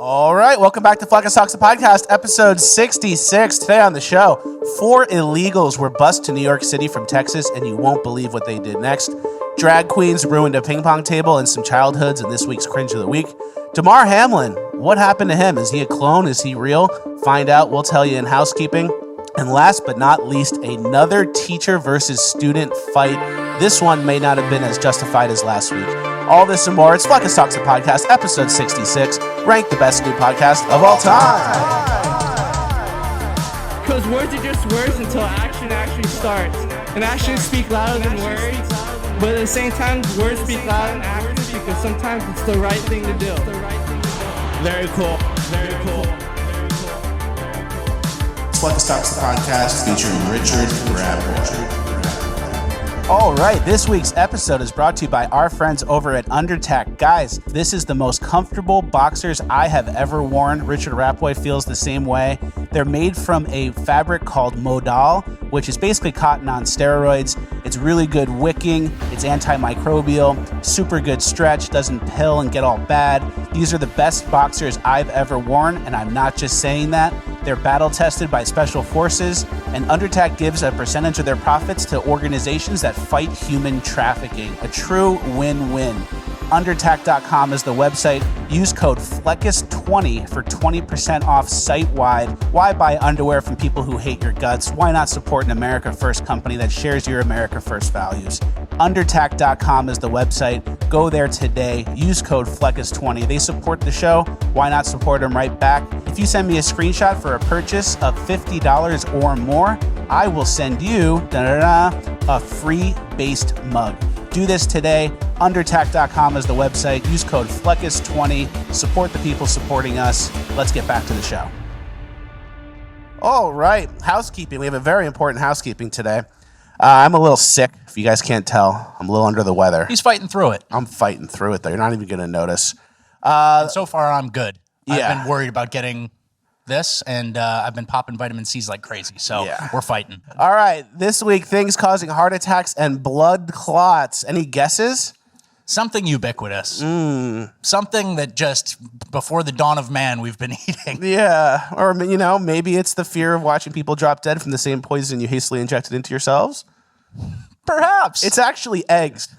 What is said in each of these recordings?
All right, welcome back to Fleck and Socks, the podcast, episode 66. Today on the show, 4 illegals were bused to New York City from Texas, and you won't believe what they did next. Drag queens ruined a ping pong table and some childhoods in this week's Cringe of the Week. Demar Hamlin, what happened to him? Is he a clone? Is he real? Find out. We'll tell you in Housekeeping. And last but not least, another teacher versus student fight. This one may not have been as justified as last week. All this and more. It's Fleck and Socks, the podcast, episode 66, ranked the best new podcast of all time. Because words are just words until action actually starts. And actions speak louder than words. But at the same time, words speak louder than actions because sometimes it's the right thing to do. Very cool. Very cool. Fleck and Socks, the podcast, featuring Richard Rapway. All right, this week's episode is brought to you by our friends over at Undertack. Guys, this is the most comfortable boxers I have ever worn. Richard Rapway feels the same way. They're made from a fabric called modal, which is basically cotton on steroids. It's really good wicking, it's antimicrobial, super good stretch, doesn't pill and get all bad. These are the best boxers I've ever worn, and I'm not just saying that. They're battle tested by special forces, and Undertack gives a percentage of their profits to organizations that fight human trafficking. A true win-win. Undertack.com is the website. Use code FLECKUS20 for 20% off site-wide. Why buy underwear from people who hate your guts? Why not support an America First company that shares your America First values? Undertack.com is the website. Go there today. Use code FLECKUS20. They support the show. Why not support them right back? If you send me a screenshot for a purchase of $50 or more, I will send you a free based mug. Do this today. Undertack.com is the website. Use code FLECKUS20. Support the people supporting us. Let's get back to the show. All right, housekeeping. We have a very important housekeeping today. I'm a little sick, if you guys can't tell. I'm a little under the weather. He's fighting through it. I'm fighting through it, though. You're not even going to notice. And so far, I'm good. Yeah. I've been worried about getting this, and I've been popping vitamin C's like crazy, so we're fighting. All right, this week, things causing heart attacks and blood clots. Any guesses? Something ubiquitous. Something that just, before the dawn of man, we've been eating. Yeah, or, you know, maybe it's the fear of watching people drop dead from the same poison you hastily injected into yourselves. Perhaps. It's actually eggs.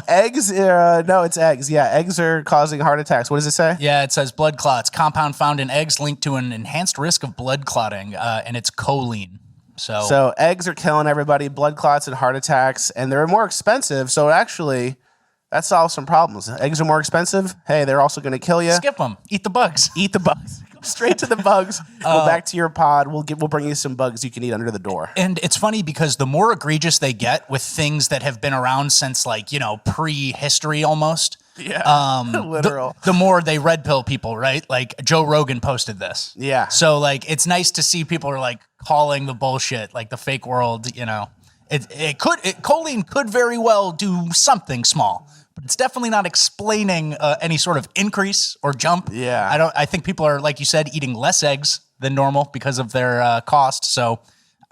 Eggs? No, it's eggs. Yeah, eggs are causing heart attacks. What does it say? Yeah, it says blood clots. Compound found in eggs linked to an enhanced risk of blood clotting, and it's choline. So eggs are killing everybody, blood clots and heart attacks, and they're more expensive. So actually, that solves some problems. Eggs are more expensive. Hey, they're also going to kill you. skip them. Eat the bugs. Eat the bugs. Go straight to the bugs. Go back to your pod. We'll bring you some bugs you can eat under the door. And it's funny because the more egregious they get with things that have been around since, like, you know, prehistory almost. Yeah, literal. The more they red pill people, right? Like Joe Rogan posted this. Yeah. So like, it's nice to see people are like calling the bullshit, like the fake world. You know, choline could very well do something small, but it's definitely not explaining any sort of increase or jump. Yeah. I think people are, like you said, eating less eggs than normal because of their cost. So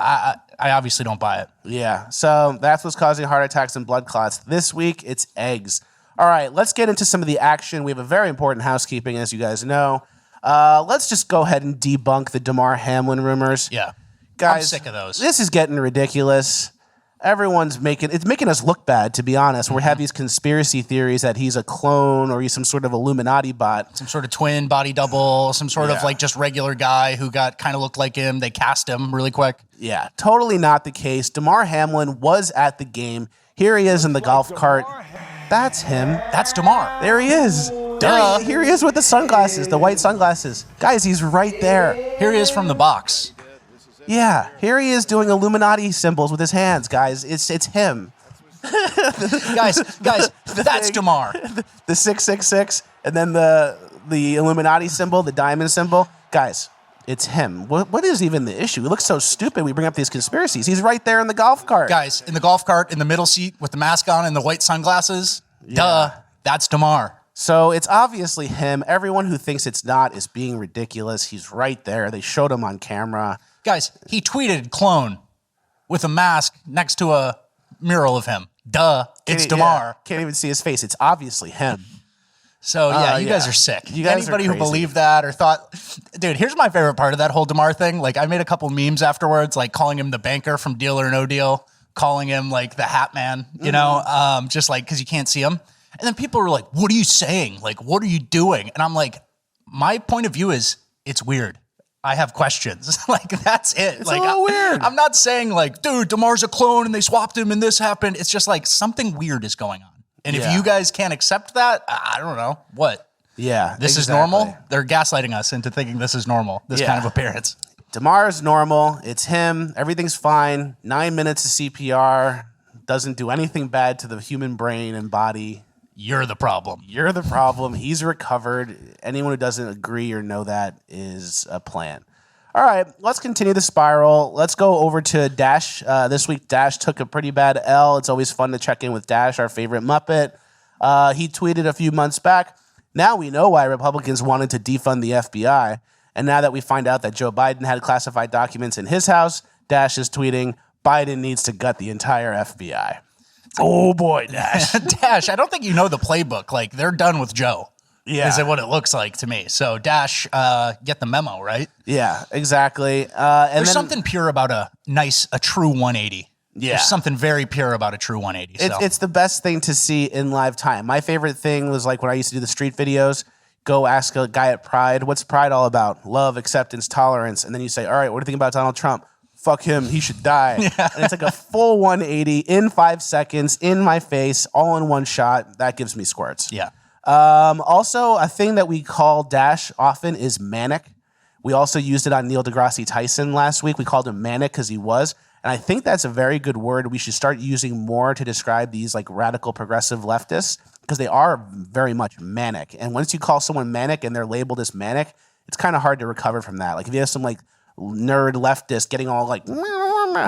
I obviously don't buy it. Yeah. So that's what's causing heart attacks and blood clots. This week, it's eggs. All right, let's get into some of the action. We have a very important housekeeping, as you guys know. Let's just go ahead and debunk the Demar Hamlin rumors. Yeah. Guys, I'm sick of those. This is getting ridiculous. Everyone's making us look bad, to be honest. We have these conspiracy theories that he's a clone or he's some sort of Illuminati bot. Some sort of twin body double, some sort of like just regular guy who got kind of looked like him. They cast him really quick. Yeah, totally not the case. Demar Hamlin was at the game. Here he is in the golf cart. That's him. That's Demar. There he is. Duh. Here he is with the sunglasses, the white sunglasses. Guys, he's right there. Here he is from the box. Yeah, here he is doing Illuminati symbols with his hands, guys. It's him. guys, that's Demar. The 666 and then the Illuminati symbol, the diamond symbol. Guys, it's him. What is even the issue? He looks so stupid. We bring up these conspiracies. He's right there in the golf cart. Guys, in the golf cart, in the middle seat with the mask on and the white sunglasses. Yeah. Duh, that's Demar. So it's obviously him. Everyone who thinks it's not is being ridiculous. He's right there. They showed him on camera. Guys, he tweeted clone with a mask next to a mural of him. Duh, it's Demar. Yeah, can't even see his face. It's obviously him. So yeah, you guys are sick. Anybody who believed that or thought, dude, here's my favorite part of that whole Demar thing. Like I made a couple memes afterwards, like calling him the banker from Deal or No Deal, calling him like the Hat Man, you know, just like, cause you can't see him. And then people were like, what are you saying? Like, what are you doing? And I'm like, my point of view is it's weird. I have questions. Like, that's it. It's like, a little weird. I'm not saying like, dude, Demar's a clone and they swapped him and this happened. It's just like something weird is going on. And if you guys can't accept that, I don't know what. Yeah. This is normal. They're gaslighting us into thinking this is normal, this kind of appearance. Demar is normal. It's him. Everything's fine. 9 minutes of CPR. Doesn't do anything bad to the human brain and body. You're the problem. You're the problem. He's recovered. Anyone who doesn't agree or know that is a plan. All right, let's continue the spiral. Let's go over to Dash. This week, Dash took a pretty bad L. It's always fun to check in with Dash, our favorite Muppet. He tweeted a few months back, now we know why Republicans wanted to defund the FBI. And now that we find out that Joe Biden had classified documents in his house, Dash is tweeting, Biden needs to gut the entire FBI. Oh, boy, Dash. Dash, I don't think you know the playbook. Like, they're done with Joe. Yeah. Is it what it looks like to me? So Dash, get the memo, right? Yeah, exactly. There's something pure about a true 180. Yeah. There's something very pure about a true 180. It's the best thing to see in live time. My favorite thing was like when I used to do the street videos, go ask a guy at Pride, what's Pride all about? Love, acceptance, tolerance. And then you say, all right, what do you think about Donald Trump? Fuck him, he should die. Yeah. And it's like a full 180 in 5 seconds, in my face, all in one shot. That gives me squirts. Yeah. Also, a thing that we call Dash often is manic. We also used it on Neil deGrasse Tyson last week. We called him manic because he was. And I think that's a very good word we should start using more to describe these like radical progressive leftists because they are very much manic. And once you call someone manic and they're labeled as manic, it's kind of hard to recover from that. Like if you have some like nerd leftist getting all like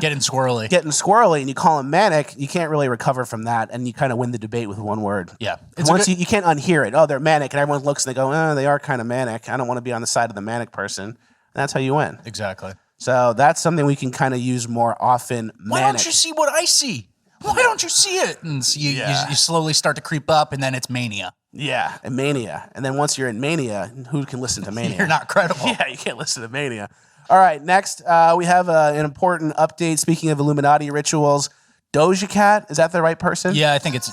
getting squirrely and you call him manic, you can't really recover from that and you kind of win the debate with one word. Yeah. Once you can't unhear it. Oh, they're manic and everyone looks and they go, oh, they are kind of manic. I don't want to be on the side of the manic person. And that's how you win. Exactly. So that's something we can kind of use more often. Manic. Why don't you see what I see? Why don't you see it? And so you slowly start to creep up and then it's mania. Yeah, and mania. And then once you're in mania, who can listen to mania? You're not credible. Yeah, you can't listen to mania. All right, next, we have an important update. Speaking of Illuminati rituals, Doja Cat, is that the right person? Yeah, I think it's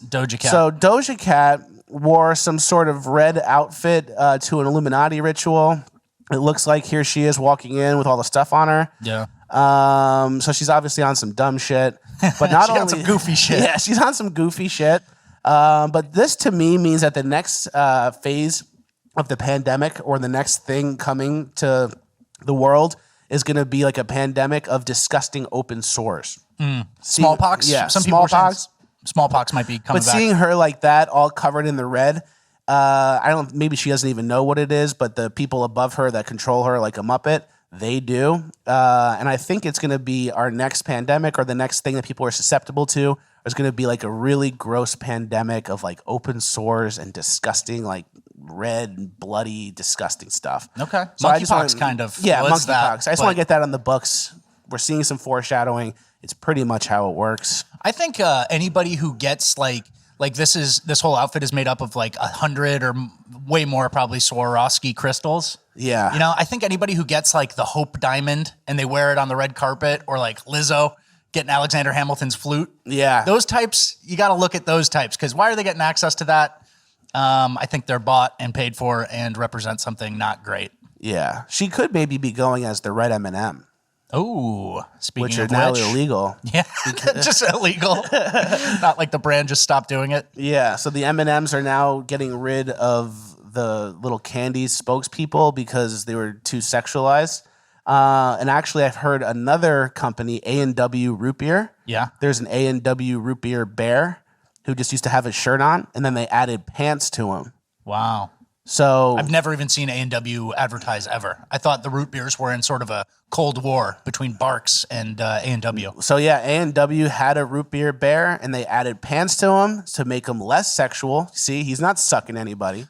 Doja Cat. So Doja Cat wore some sort of red outfit to an Illuminati ritual. It looks like here she is walking in with all the stuff on her. Yeah. So she's obviously on some dumb shit, but not only on some goofy shit. Yeah, she's on some goofy shit. But this to me means that the next phase of the pandemic or the next thing coming to the world is going to be like a pandemic of disgusting open sores. Smallpox? Yeah, some smallpox. Smallpox might be coming back. But seeing her like that, all covered in the red, I don't. Maybe she doesn't even know what it is, but the people above her that control her like a Muppet, they do. And I think it's going to be our next pandemic or the next thing that people are susceptible to is going to be like a really gross pandemic of like open sores and disgusting like red, bloody, disgusting stuff. Okay. So monkeypox kind of. Yeah, monkeypox. I just want to get that on the books. We're seeing some foreshadowing. It's pretty much how it works. I think anybody who gets like this whole outfit is made up of like 100 or way more probably Swarovski crystals. Yeah. You know, I think anybody who gets like the Hope Diamond and they wear it on the red carpet or like Lizzo getting Alexander Hamilton's flute. Yeah. Those types, you got to look at those types because why are they getting access to that? I think they're bought and paid for and represent something not great. Yeah. She could maybe be going as the red M&M. Oh, speaking which of are now which, illegal. Yeah, just illegal. Not like the brand just stopped doing it. Yeah, so the M&Ms are now getting rid of the little candy spokespeople because they were too sexualized. And actually, I've heard another company, A&W Root Beer. Yeah. There's an A&W Root Beer bear who just used to have his shirt on, and then they added pants to him. Wow. So I've never even seen A&W advertise ever. I thought the root beers were in sort of a cold war between Barks and A&W. So yeah, A&W had a root beer bear, and they added pants to him to make him less sexual. See, he's not sucking anybody.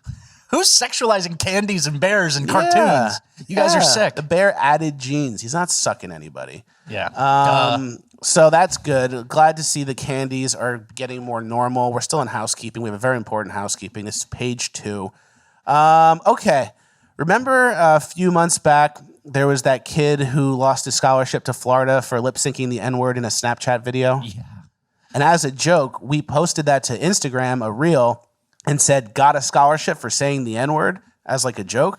Who's sexualizing candies and bears and cartoons? You guys are sick. The bear added jeans. He's not sucking anybody. Yeah. So that's good. Glad to see the candies are getting more normal. We're still in housekeeping. We have a very important housekeeping. This is page 2. Okay. Remember a few months back, there was that kid who lost his scholarship to Florida for lip syncing the N-word in a Snapchat video? Yeah. And as a joke, we posted that to Instagram, a reel, and said, got a scholarship for saying the N-word as like a joke.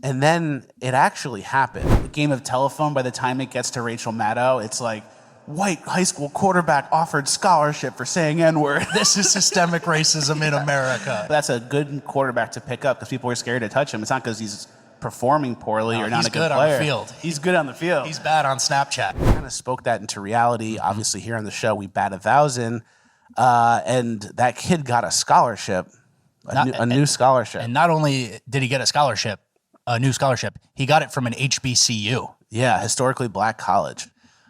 And then it actually happened. The game of telephone, by the time it gets to Rachel Maddow, it's like, white high school quarterback offered scholarship for saying N-word. This is systemic racism in America. That's a good quarterback to pick up because people are scared to touch him. It's not because he's performing poorly or not a good player. He's good on the field. He's good on the field. He's bad on Snapchat. Kind of spoke that into reality. Obviously, here on the show, we bat 1,000, and that kid got a scholarship, a new scholarship. And not only did he get a new scholarship, he got it from an HBCU. Yeah, historically black college.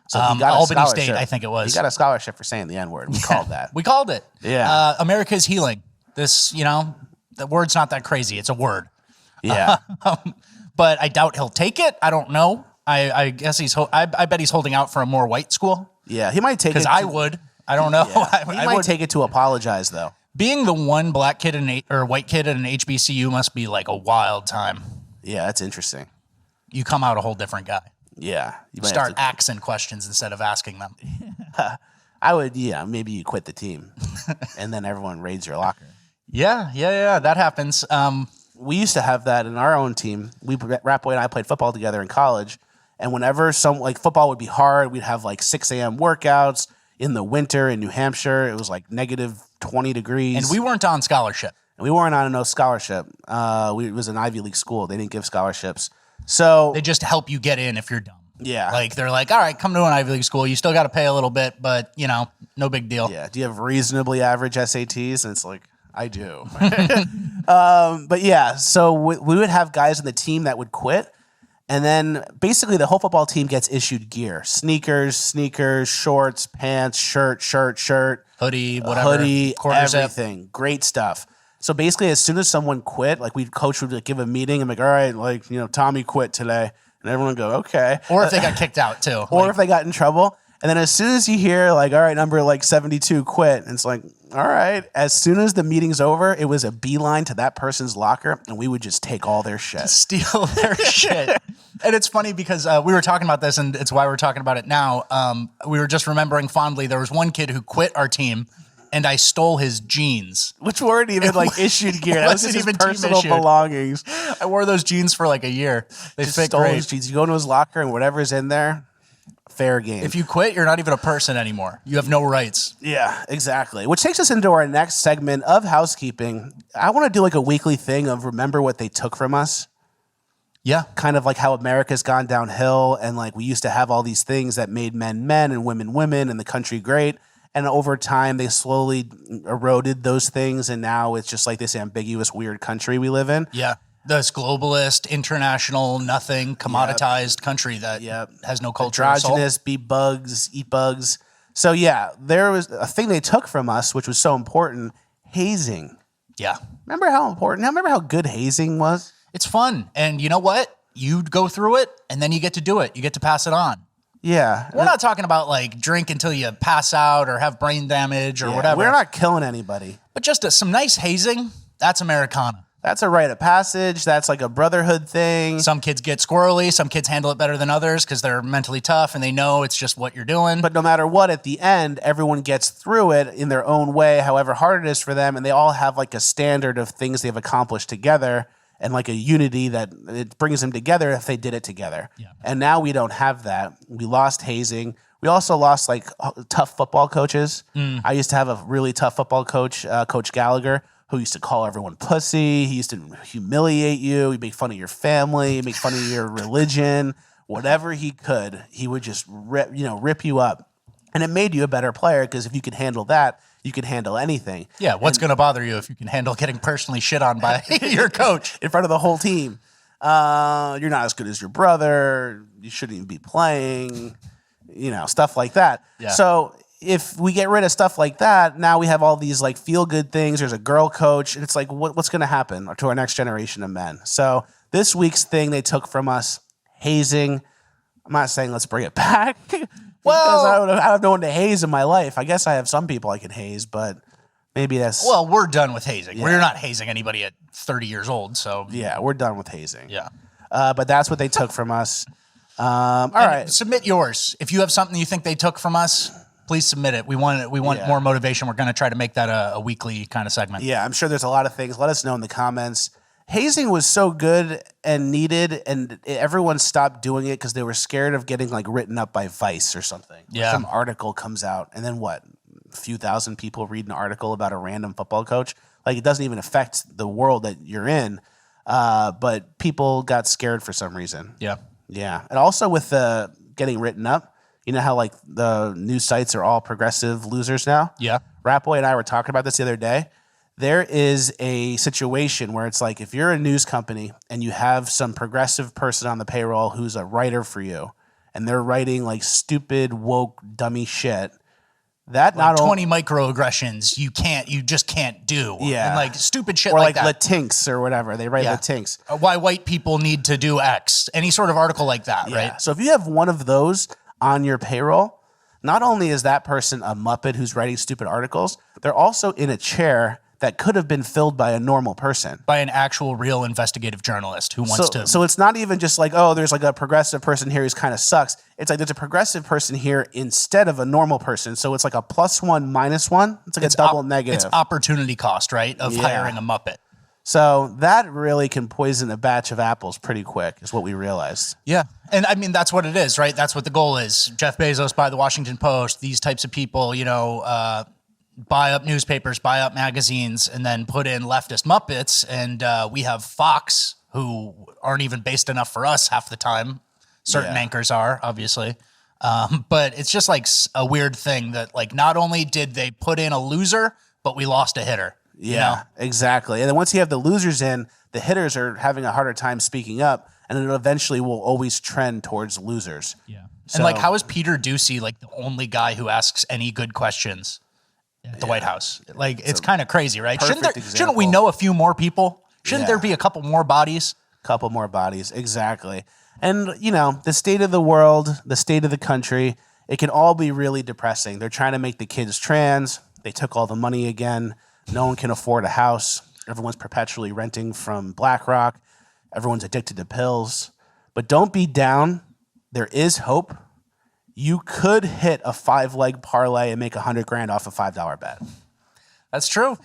So he got Albany State, I think it was. He got a scholarship for saying the N-word. We called that. We called it. Yeah. America's healing. This, the word's not that crazy. It's a word. Yeah. But I doubt he'll take it. I don't know. I guess I bet he's holding out for a more white school. Yeah, he might take it. Because I would. I don't know. Yeah. He might take it to apologize, though. Being the one black kid or white kid at an HBCU must be like a wild time. Yeah, that's interesting. You come out a whole different guy. Yeah. You start asking questions instead of asking them. I would, maybe you quit the team and then everyone raids your locker. Yeah, that happens. We used to have that in our own team. Rapboy and I played football together in college, and whenever football would be hard, we'd have 6 a.m. workouts in the winter in New Hampshire. It was negative 20 degrees. And we weren't on scholarship. We weren't on no scholarship. It was an Ivy League school. They didn't give scholarships. So they just help you get in if you're dumb. Yeah. They're like, all right, come to an Ivy League school. You still got to pay a little bit, but, no big deal. Yeah. Do you have reasonably average SATs? And it's like, I do. But yeah, so we would have guys on the team that would quit. And then basically the whole football team gets issued gear. Sneakers, shorts, pants, shirt. Hoodie, whatever. Everything. Great stuff. So basically, as soon as someone quit, coach would give a meeting. I'm like, all right, Tommy quit today. And everyone would go, okay. Or if they got kicked out, too. Or if they got in trouble. And then as soon as you hear, all right, number 72 quit, and it's like, all right. As soon as the meeting's over, it was a beeline to that person's locker, and we would just take all their shit. Steal their shit. And it's funny because we were talking about this, and it's why we're talking about it now. We were just remembering fondly, there was one kid who quit our team, and I stole his jeans. Which weren't even issued gear. That was just his personal belongings. I wore those jeans for a year. They just fit stole great. his jeans. You go into his locker and whatever's in there, fair game. If you quit, you're not even a person anymore. You have no rights. Yeah, exactly. Which takes us into our next segment of housekeeping. I want to do a weekly thing of remember what they took from us. Yeah. Kind of how America's gone downhill and we used to have all these things that made men men and women and the country great. And over time, they slowly eroded those things, and now it's just this ambiguous, weird country we live in. Yeah. This globalist, international, nothing, commoditized country that has no culture or soul. Androgynous, be bugs, eat bugs. So, yeah, there was a thing they took from us, which was so important, hazing. Yeah. Remember how important? Remember how good hazing was? It's fun. And you know what? You go through it, and then you get to do it. You get to pass it on. Yeah. We're not talking about drink until you pass out or have brain damage or whatever. We're not killing anybody. But just some nice hazing, that's Americana. That's a rite of passage. That's a brotherhood thing. Some kids get squirrely. Some kids handle it better than others because they're mentally tough and they know it's just what you're doing. But no matter what, at the end, everyone gets through it in their own way, however hard it is for them. And they all have a standard of things they've accomplished together. And a unity that it brings them together if they did it together. Yeah. And now we don't have that. We lost hazing. We also lost tough football coaches. I used to have a really tough football coach, Coach Gallagher, who used to call everyone pussy. He used to humiliate you. He'd make fun of your family. He'd make fun of your religion. Whatever he could, he would just rip you up. And it made you a better player because if you could handle that, you can handle anything. Yeah, what's going to bother you if you can handle getting personally shit on by your coach? In front of the whole team. You're not as good as your brother. You shouldn't even be playing. Stuff like that. Yeah. So if we get rid of stuff like that, now we have all these feel-good things. There's a girl coach. And it's what's going to happen to our next generation of men? So this week's thing they took from us, hazing. I'm not saying let's bring it back. Because Well, I have no one to haze in my life. I guess I have some people I can haze, but maybe that's... well, we're done with hazing. Yeah. We're not hazing anybody at 30 years old, so Yeah, we're done with hazing. yeah. But that's what they took from us. All right. Submit yours. If you have something you think they took from us, please submit it. We want Yeah. more motivation. We're going to try to make that a weekly kind of segment. Yeah, I'm sure there's a lot of things. Let us know in the comments. Hazing was so good and needed, and everyone stopped doing it because they were scared of getting like written up by Vice or something. Yeah. Some article comes out, and then what? A few thousand people read an article about a random football coach. Like, it doesn't even affect the world that you're in, but people got scared for some reason. Yeah. Yeah, and also with the getting written up, you know how like the news sites are all progressive losers now? Yeah. Ratboy and I were talking about this the other day. There is a situation where it's like if you're a news company and you have some progressive person on the payroll who's a writer for you, and they're writing like stupid, woke, dummy shit, that Like not only 20 microaggressions you just can't do. Yeah. And like stupid shit or like like that. Latinx or whatever. They write Yeah. Latinx. Why white people need to do X. Any sort of article like that, Yeah. right? So if you have one of those on your payroll, not only is that person a muppet who's writing stupid articles, they're also in a chair that could have been filled by a normal person. By an actual real investigative journalist who wants to. So it's not even just like, oh, there's like a progressive person here who kind of sucks. It's like there's a progressive person here instead of a normal person. So it's like a +1, -1. It's like a double negative. It's opportunity cost, right? Of Yeah. hiring a Muppet. So that really can poison a batch of apples pretty quick, is what we realized. Yeah. And I mean, that's what it is, right? That's what the goal is. Jeff Bezos buy the Washington Post, these types of people, buy up newspapers, buy up magazines, and then put in leftist Muppets. And we have Fox, who aren't even based enough for us half the time. Certain Yeah. anchors are, obviously. But it's just like a weird thing that like not only did they put in a loser, but we lost a hitter. Yeah, You know? exactly. And then once you have the losers in, the hitters are having a harder time speaking up, and it eventually will always trend towards losers. Yeah. So- And like, how is Peter Ducey like the only guy who asks any good questions at the White House? Like, it's kind of crazy, right? Shouldn't perfect we example. know a few more people? Shouldn't Yeah. there be a couple more bodies? Couple more bodies, exactly. And, the state of the world, the state of the country, it can all be really depressing. They're trying to make the kids trans. They took all the money again. No one can afford a house. Everyone's perpetually renting from BlackRock. Everyone's addicted to pills. But don't be down. There is hope. You could hit a 5-leg parlay and make $100,000 off a $5 bet. That's true.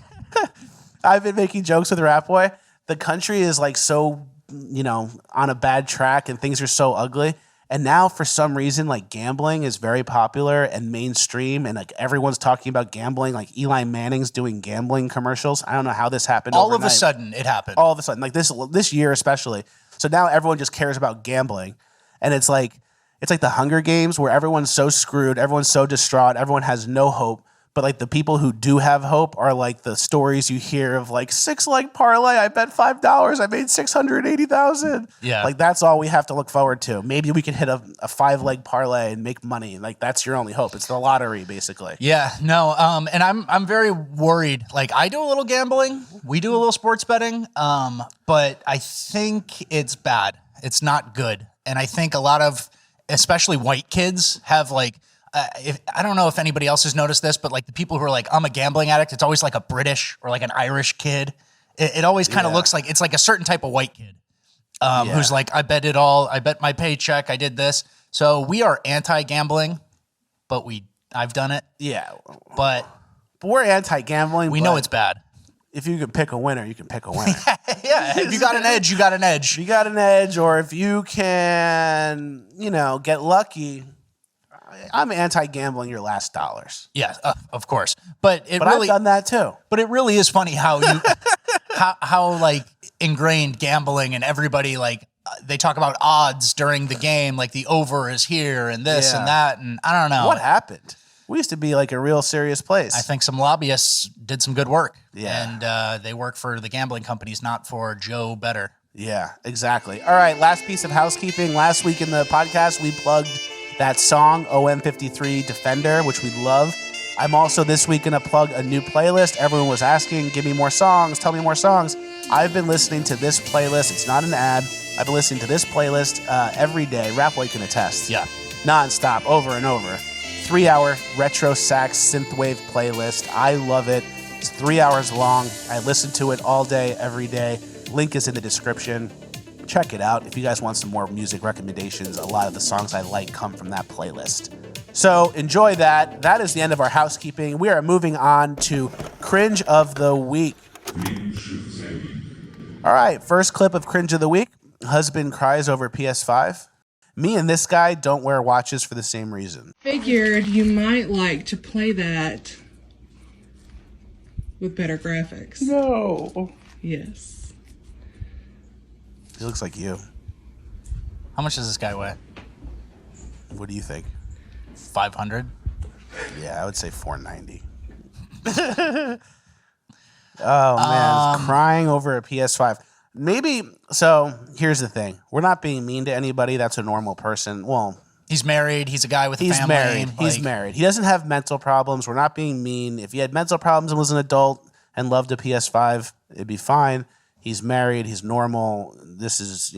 I've been making jokes with Rapboy. The country is like so, on a bad track and things are so ugly. And now for some reason, like gambling is very popular and mainstream, and like everyone's talking about gambling. Like Eli Manning's doing gambling commercials. I don't know how this happened. All of a overnight. sudden, it happened. All of a sudden, like this year especially. So now everyone just cares about gambling, and it's like the Hunger Games where everyone's so screwed, everyone's so distraught, everyone has no hope. But like the people who do have hope are like the stories you hear of like 6-leg parlay. I bet $5. I made $680,000. Yeah. Like that's all we have to look forward to. Maybe we can hit a 5-leg parlay and make money. Like that's your only hope. It's the lottery basically. Yeah, no, and I'm very worried. Like I do a little gambling, we do a little sports betting, but I think it's bad. It's not good, and I think a lot of, especially white kids, have like. I don't know if anybody else has noticed this, but like the people who are like, I'm a gambling addict, it's always like a British or like an Irish kid. It always kind of looks like it's like a certain type of white kid who's like, I bet it all. I bet my paycheck. I did this. So we are anti-gambling, but I've done it. Yeah. But we're anti-gambling. we know it's bad. If you can pick a winner, you can pick a winner. Yeah, if you got an edge, you got an edge. You got an edge, or if you can, get lucky. I'm anti-gambling your last dollars. Yeah, of course. But But I've done that too. But it really is funny how you how like ingrained gambling, and everybody like they talk about odds during the game, like the over is here and this Yeah. and that, and I don't know What happened? We used to be like a real serious place. I think some lobbyists did some good work. Yeah. And they work for the gambling companies, not for Joe Better. Yeah, exactly. All right, last piece of housekeeping. Last week in the podcast, we plugged that song, OM53 Defender, which we love. I'm also this week going to plug a new playlist. Everyone was asking, give me more songs, tell me more songs. I've been listening to this playlist. It's not an ad. I've been listening to this playlist every day. Rapway can attest. Yeah. Non-stop, over and over. 3-hour retro sax synthwave playlist. I love it. It's 3 hours long. I listen to it all day, every day. Link is in the description. Check it out. If you guys want some more music recommendations, a lot of the songs I like come from that playlist. So enjoy that. That is the end of our housekeeping. We are moving on to Cringe of the Week. All right, first clip of Cringe of the Week. Husband cries over PS5. Me and this guy don't wear watches for the same reason. Figured you might like to play that with better graphics. No. Yes. He looks like you. How much does this guy weigh? What do you think? 500? Yeah, I would say 490. Oh, man. Crying over a PS5. Maybe, so here's the thing. We're not being mean to anybody. That's a normal person. Well, He's married. He's a guy with a he's family. married. He's married. He doesn't have mental problems. We're not being mean. If he had mental problems and was an adult and loved a PS5, it'd be fine. He's married. He's normal. This is,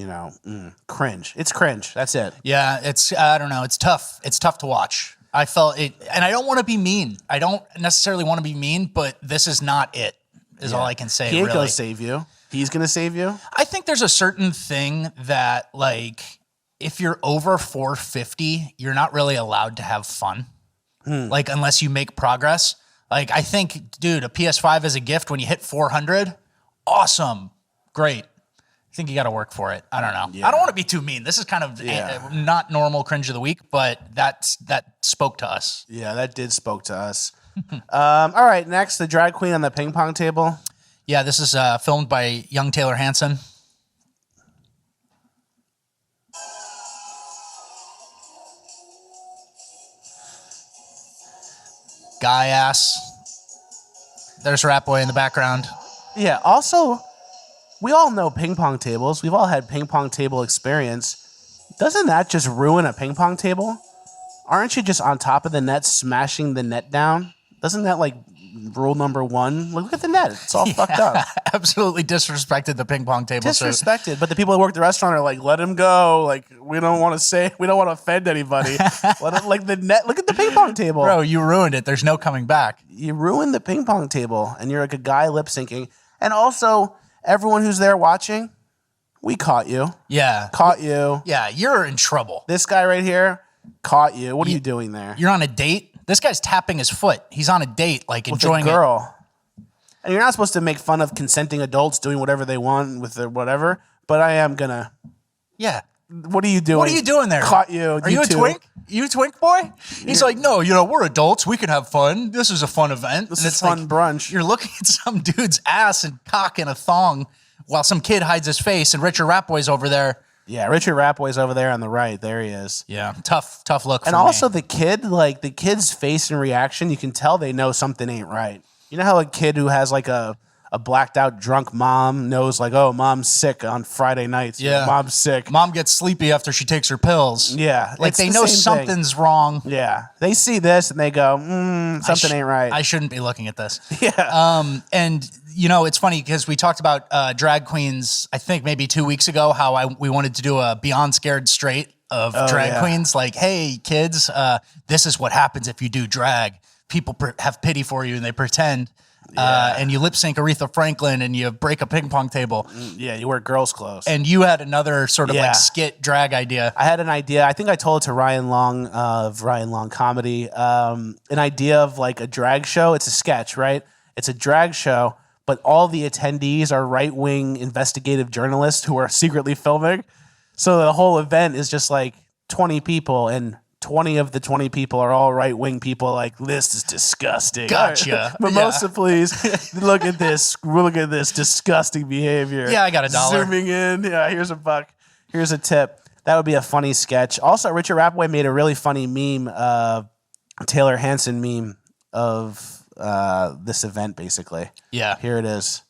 cringe. It's cringe. That's it. Yeah, I don't know. It's tough. It's tough to watch. I felt it, and I don't want to be mean. I don't necessarily want to be mean, but this is not it, is all I can say, He ain't really. gonna save you. He's gonna save you. I think there's a certain thing that, like, if you're over 450, you're not really allowed to have fun. Like, unless you make progress. Like, I think, dude, a PS5 as a gift when you hit 400, awesome. Great. I think you got to work for it. I don't know. Yeah. I don't want to be too mean. This is kind of not normal cringe of the week, but that spoke to us. Yeah, that did spoke to us. All right, next, the drag queen on the ping pong table. Yeah, this is filmed by young Taylor Hanson. Guy ass. There's Rat Boy in the background. Yeah, also, we all know ping pong tables. We've all had ping pong table experience. Doesn't that just ruin a ping pong table? Aren't you just on top of the net smashing the net down? Doesn't that, like, rule number one? Look at the net. It's all fucked up. Absolutely disrespected the ping pong table. Disrespected. But the people that work at the restaurant are like, let him go. Like, we don't want to offend anybody. Let him, like, the net. Look at the ping pong table. Bro, you ruined it. There's no coming back. You ruined the ping pong table, and you're like a guy lip syncing. And also, everyone who's there watching, we caught you. Yeah. Caught you. Yeah, you're in trouble. This guy right here caught you. What are you doing there? You're on a date. This guy's tapping his foot. He's on a date, like, With enjoying a girl. And you're not supposed to make fun of consenting adults doing whatever they want with their whatever, but I am gonna. Yeah. What are you doing? What are you doing there? Caught you. Are you a two. twink? You a twink boy? He's like, no, we're adults. We can have fun. This is a fun event. This And is it's fun like, brunch. You're looking at some dude's ass and cock in a thong while some kid hides his face, and Richard Rapboy's over there. Yeah, Richard Rapway's over there on the right. There he is. Yeah, tough look. And for also me. the kid, like the kid's face and reaction, you can tell they know something ain't right. You know how a kid who has like a blacked out drunk mom knows like, oh, mom's sick on Friday nights. Yeah. Mom's sick. Mom gets sleepy after she takes her pills. Yeah. Like it's they the know same thing. something's wrong. Yeah. They see this and they go, something ain't right. I shouldn't be looking at this. Yeah. And it's funny because we talked about drag queens, I think maybe 2 weeks ago, how we wanted to do a Beyond Scared Straight of drag queens. Like, hey, kids, this is what happens if you do drag. People have pity for you and they pretend. And you lip sync Aretha Franklin and you break a ping pong table. Yeah, you wear girls' clothes. And you had another sort of Yeah. like skit drag idea. I had an idea. I think I told it to Ryan Long of Ryan Long Comedy. An idea of like a drag show. It's a sketch, right? It's a drag show, but all the attendees are right-wing investigative journalists who are secretly filming. So the whole event is just like 20 people, and 20 of the 20 people are all right-wing people. Like, this is disgusting. Gotcha. Mimosa, please. Look at this. Look at this disgusting behavior. Yeah, I got $1. Zooming in. Yeah, here's a buck. Here's a tip. That would be a funny sketch. Also, Richard Rapway made a really funny meme, Taylor Hanson meme of this event, basically. Yeah. Here it is.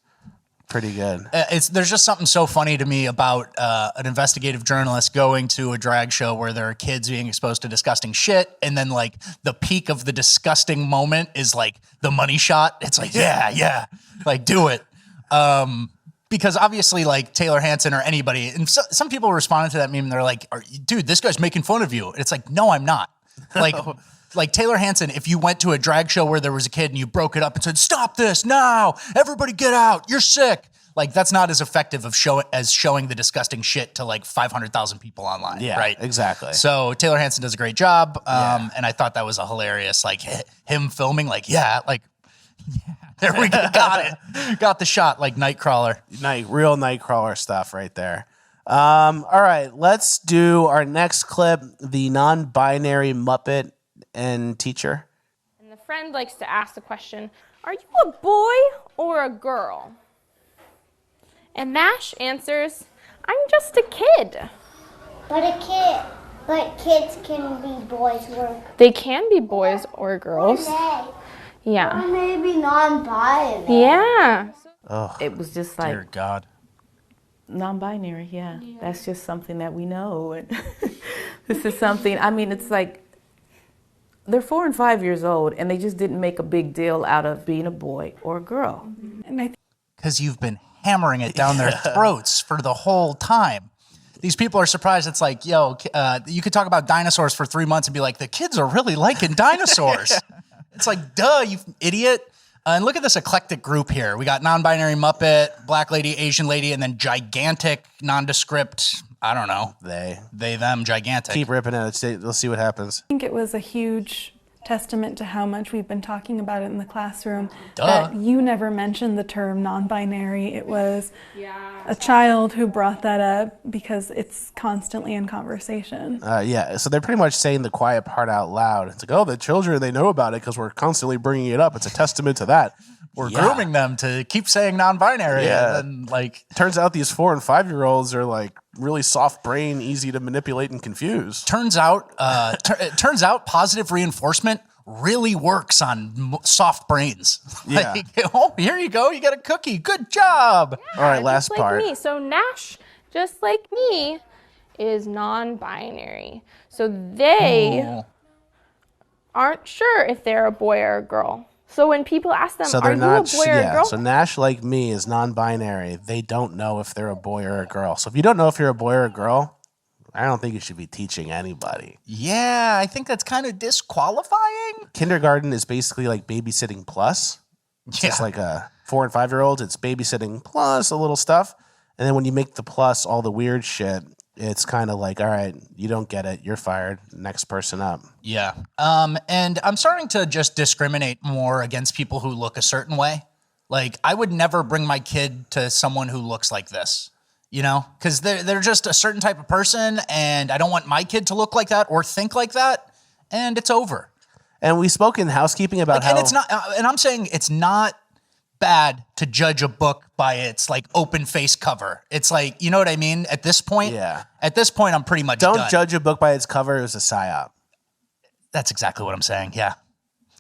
Pretty good. There's just something so funny to me about an investigative journalist going to a drag show where there are kids being exposed to disgusting shit, and then like the peak of the disgusting moment is like the money shot. It's like, yeah, like do it. because obviously like Taylor Hanson or anybody, and some people responded to that meme and they're like, dude, this guy's making fun of you. And it's like, no, I'm not. Like Taylor Hanson, if you went to a drag show where there was a kid and you broke it up and said, stop this now, everybody get out, you're sick. Like that's not as effective as showing the disgusting shit to like 500,000 people online. Yeah, right. Exactly. So Taylor Hanson does a great job. And I thought that was a hilarious, like him filming, like, there we go. Got it. Got the shot like Nightcrawler. Real Nightcrawler stuff right there. All right, let's do our next clip, the non-binary Muppet and teacher. And the friend likes to ask the question, are you a boy or a girl? And Nash answers, I'm just a kid. But kids can be boys or They can be boys or girls. Yeah. Or maybe non-binary. Yeah. It was just like Dear God. non-binary, yeah. That's just something that we know. And this is something, I mean, it's like they're 4 and 5 years old and they just didn't make a big deal out of being a boy or a girl. Because you've been hammering it down their throats for the whole time. These people are surprised. It's like, yo, you could talk about dinosaurs for 3 months and be like, the kids are really liking dinosaurs. It's like, duh, you idiot. And look at this eclectic group here. We got non-binary Muppet, black lady, Asian lady, and then gigantic, nondescript, I don't know. They, them, gigantic. Keep ripping it. Let's see what happens. I think it was a huge testament to how much we've been talking about it in the classroom. Duh. That you never mentioned the term non-binary. It was a child who brought that up because it's constantly in conversation. So they're pretty much saying the quiet part out loud. It's like, oh, the children, they know about it because we're constantly bringing it up. It's a testament to that. We're grooming them to keep saying non-binary. Yeah. And then, like, turns out these 4 and 5 year olds are like really soft brain, easy to manipulate and confuse. Turns out positive reinforcement really works on soft brains. Yeah. Like, oh, here you go. You got a cookie. Good job. All right, last just part. Like me. So Nash, just like me, is non-binary. So they aren't sure if they're a boy or a girl. So when people ask them, So are they're you not, a boy or a girl? So Nash, like me, is non-binary. They don't know if they're a boy or a girl. So if you don't know if you're a boy or a girl, I don't think you should be teaching anybody. Yeah, I think that's kind of disqualifying. Kindergarten is basically like babysitting plus. It's just like a 4 and 5 year olds. It's babysitting plus a little stuff. And then when you make the plus all the weird shit, it's kind of like, all right, you don't get it. You're fired. Next person up. Yeah. And I'm starting to just discriminate more against people who look a certain way. Like, I would never bring my kid to someone who looks like this, you know, because they're just a certain type of person, and I don't want my kid to look like that or think like that, and it's over. And we spoke in housekeeping about how... And it's not, and I'm saying it's not bad to judge a book by its like open face cover. It's like, you know what I mean? At this point, At this point, I'm pretty much Don't done. judge a book by its cover. It was a psyop. That's exactly what I'm saying. Yeah.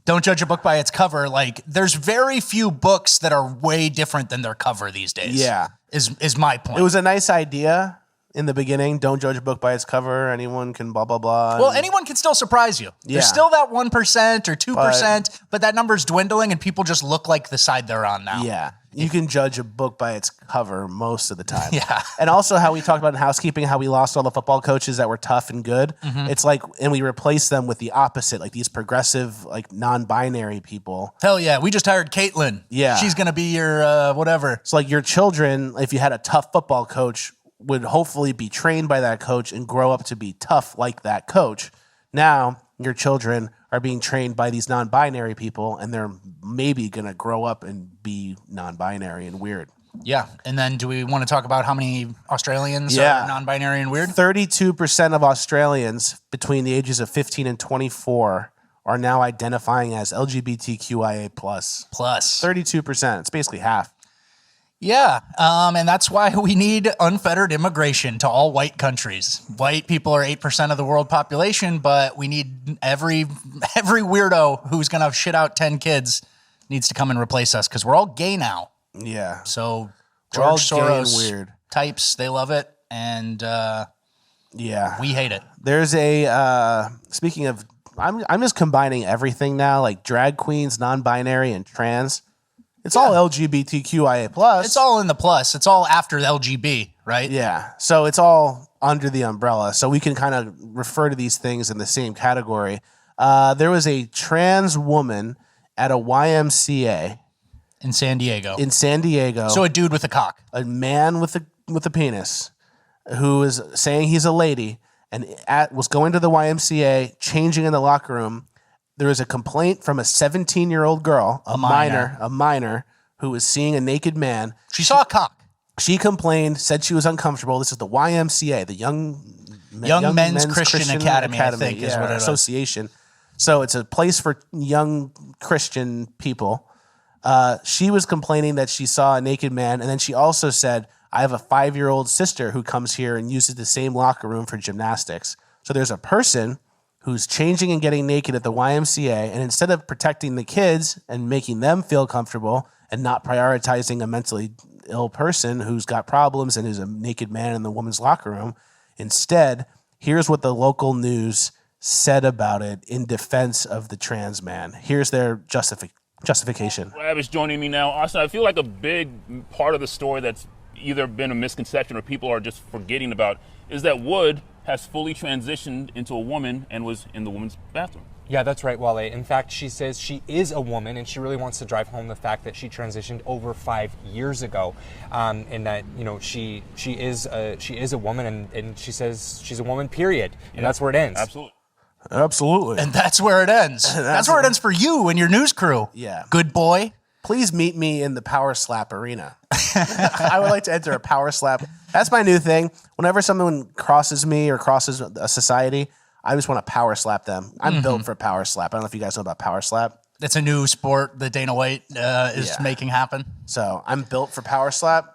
Don't judge a book by its cover. Like, there's very few books that are way different than their cover these days. Yeah. Is my point. It was a nice idea in the beginning. Don't judge a book by its cover. Anyone can blah, blah, blah. Well, anyone can still surprise you. Yeah. There's still that 1% or 2%, but that number's dwindling and people just look like the side they're on now. Yeah. You can judge a book by its cover most of the time. Yeah. And also how we talked about in housekeeping, how we lost all the football coaches that were tough and good. Mm-hmm. It's like, and we replaced them with the opposite, like these progressive, like non-binary people. Hell yeah. We just hired Caitlin. Yeah. She's going to be your whatever. So like your children, if you had a tough football coach, would hopefully be trained by that coach and grow up to be tough like that coach. Now your children are being trained by these non-binary people, and they're maybe going to grow up and be non-binary and weird. Yeah. And then do we want to talk about how many Australians are non-binary and weird? 32% of Australians between the ages of 15 and 24 are now identifying as LGBTQIA+. Plus. 32%. It's basically half. Yeah, and that's why we need unfettered immigration to all white countries. White people are 8% of the world population, but we need every weirdo who's going to shit out 10 kids needs to come and replace us because we're all gay now. Yeah. So We're all George gay and Soros weird. types, they love it, and we hate it. There's a, speaking of, I'm just combining everything now, like drag queens, non-binary, and trans. It's all LGBTQIA plus. It's all in the plus. It's all after the LGB, right? Yeah. So it's all under the umbrella. So we can kind of refer to these things in the same category. There was a trans woman at a YMCA in San Diego. So a dude with a cock. A man with a penis who is saying he's a lady and was going to the YMCA, changing in the locker room. There was a complaint from a 17-year-old girl, a minor, who was seeing a naked man. She saw a cock. She complained, said she was uncomfortable. This is the YMCA, the Young Men's Christian Academy, I think, is what it is. Association. So it's a place for young Christian people. She was complaining that she saw a naked man, and then she also said, I have a 5-year-old sister who comes here and uses the same locker room for gymnastics. So there's a person who's changing and getting naked at the YMCA, and instead of protecting the kids and making them feel comfortable and not prioritizing a mentally ill person who's got problems and is a naked man in the woman's locker room, instead, here's what the local news said about it in defense of the trans man. Here's their justification. Rav is joining me now. Austin, I feel like a big part of the story that's either been a misconception or people are just forgetting about is that Wood has fully transitioned into a woman and was in the woman's bathroom. Yeah, that's right, Wale. In fact, she says she is a woman, and she really wants to drive home the fact that she transitioned over 5 years ago, and that she is a woman, and she says she's a woman. Period. And that's where it ends. Absolutely. And that's where it ends. That's where it ends for you and your news crew. Yeah. Good boy. Please meet me in the power slap arena. I would like to enter a power slap. That's my new thing. Whenever someone crosses me or crosses a society, I just want to power slap them. I'm built for power slap. I don't know if you guys know about power slap. It's a new sport that Dana White is making happen. So I'm built for power slap.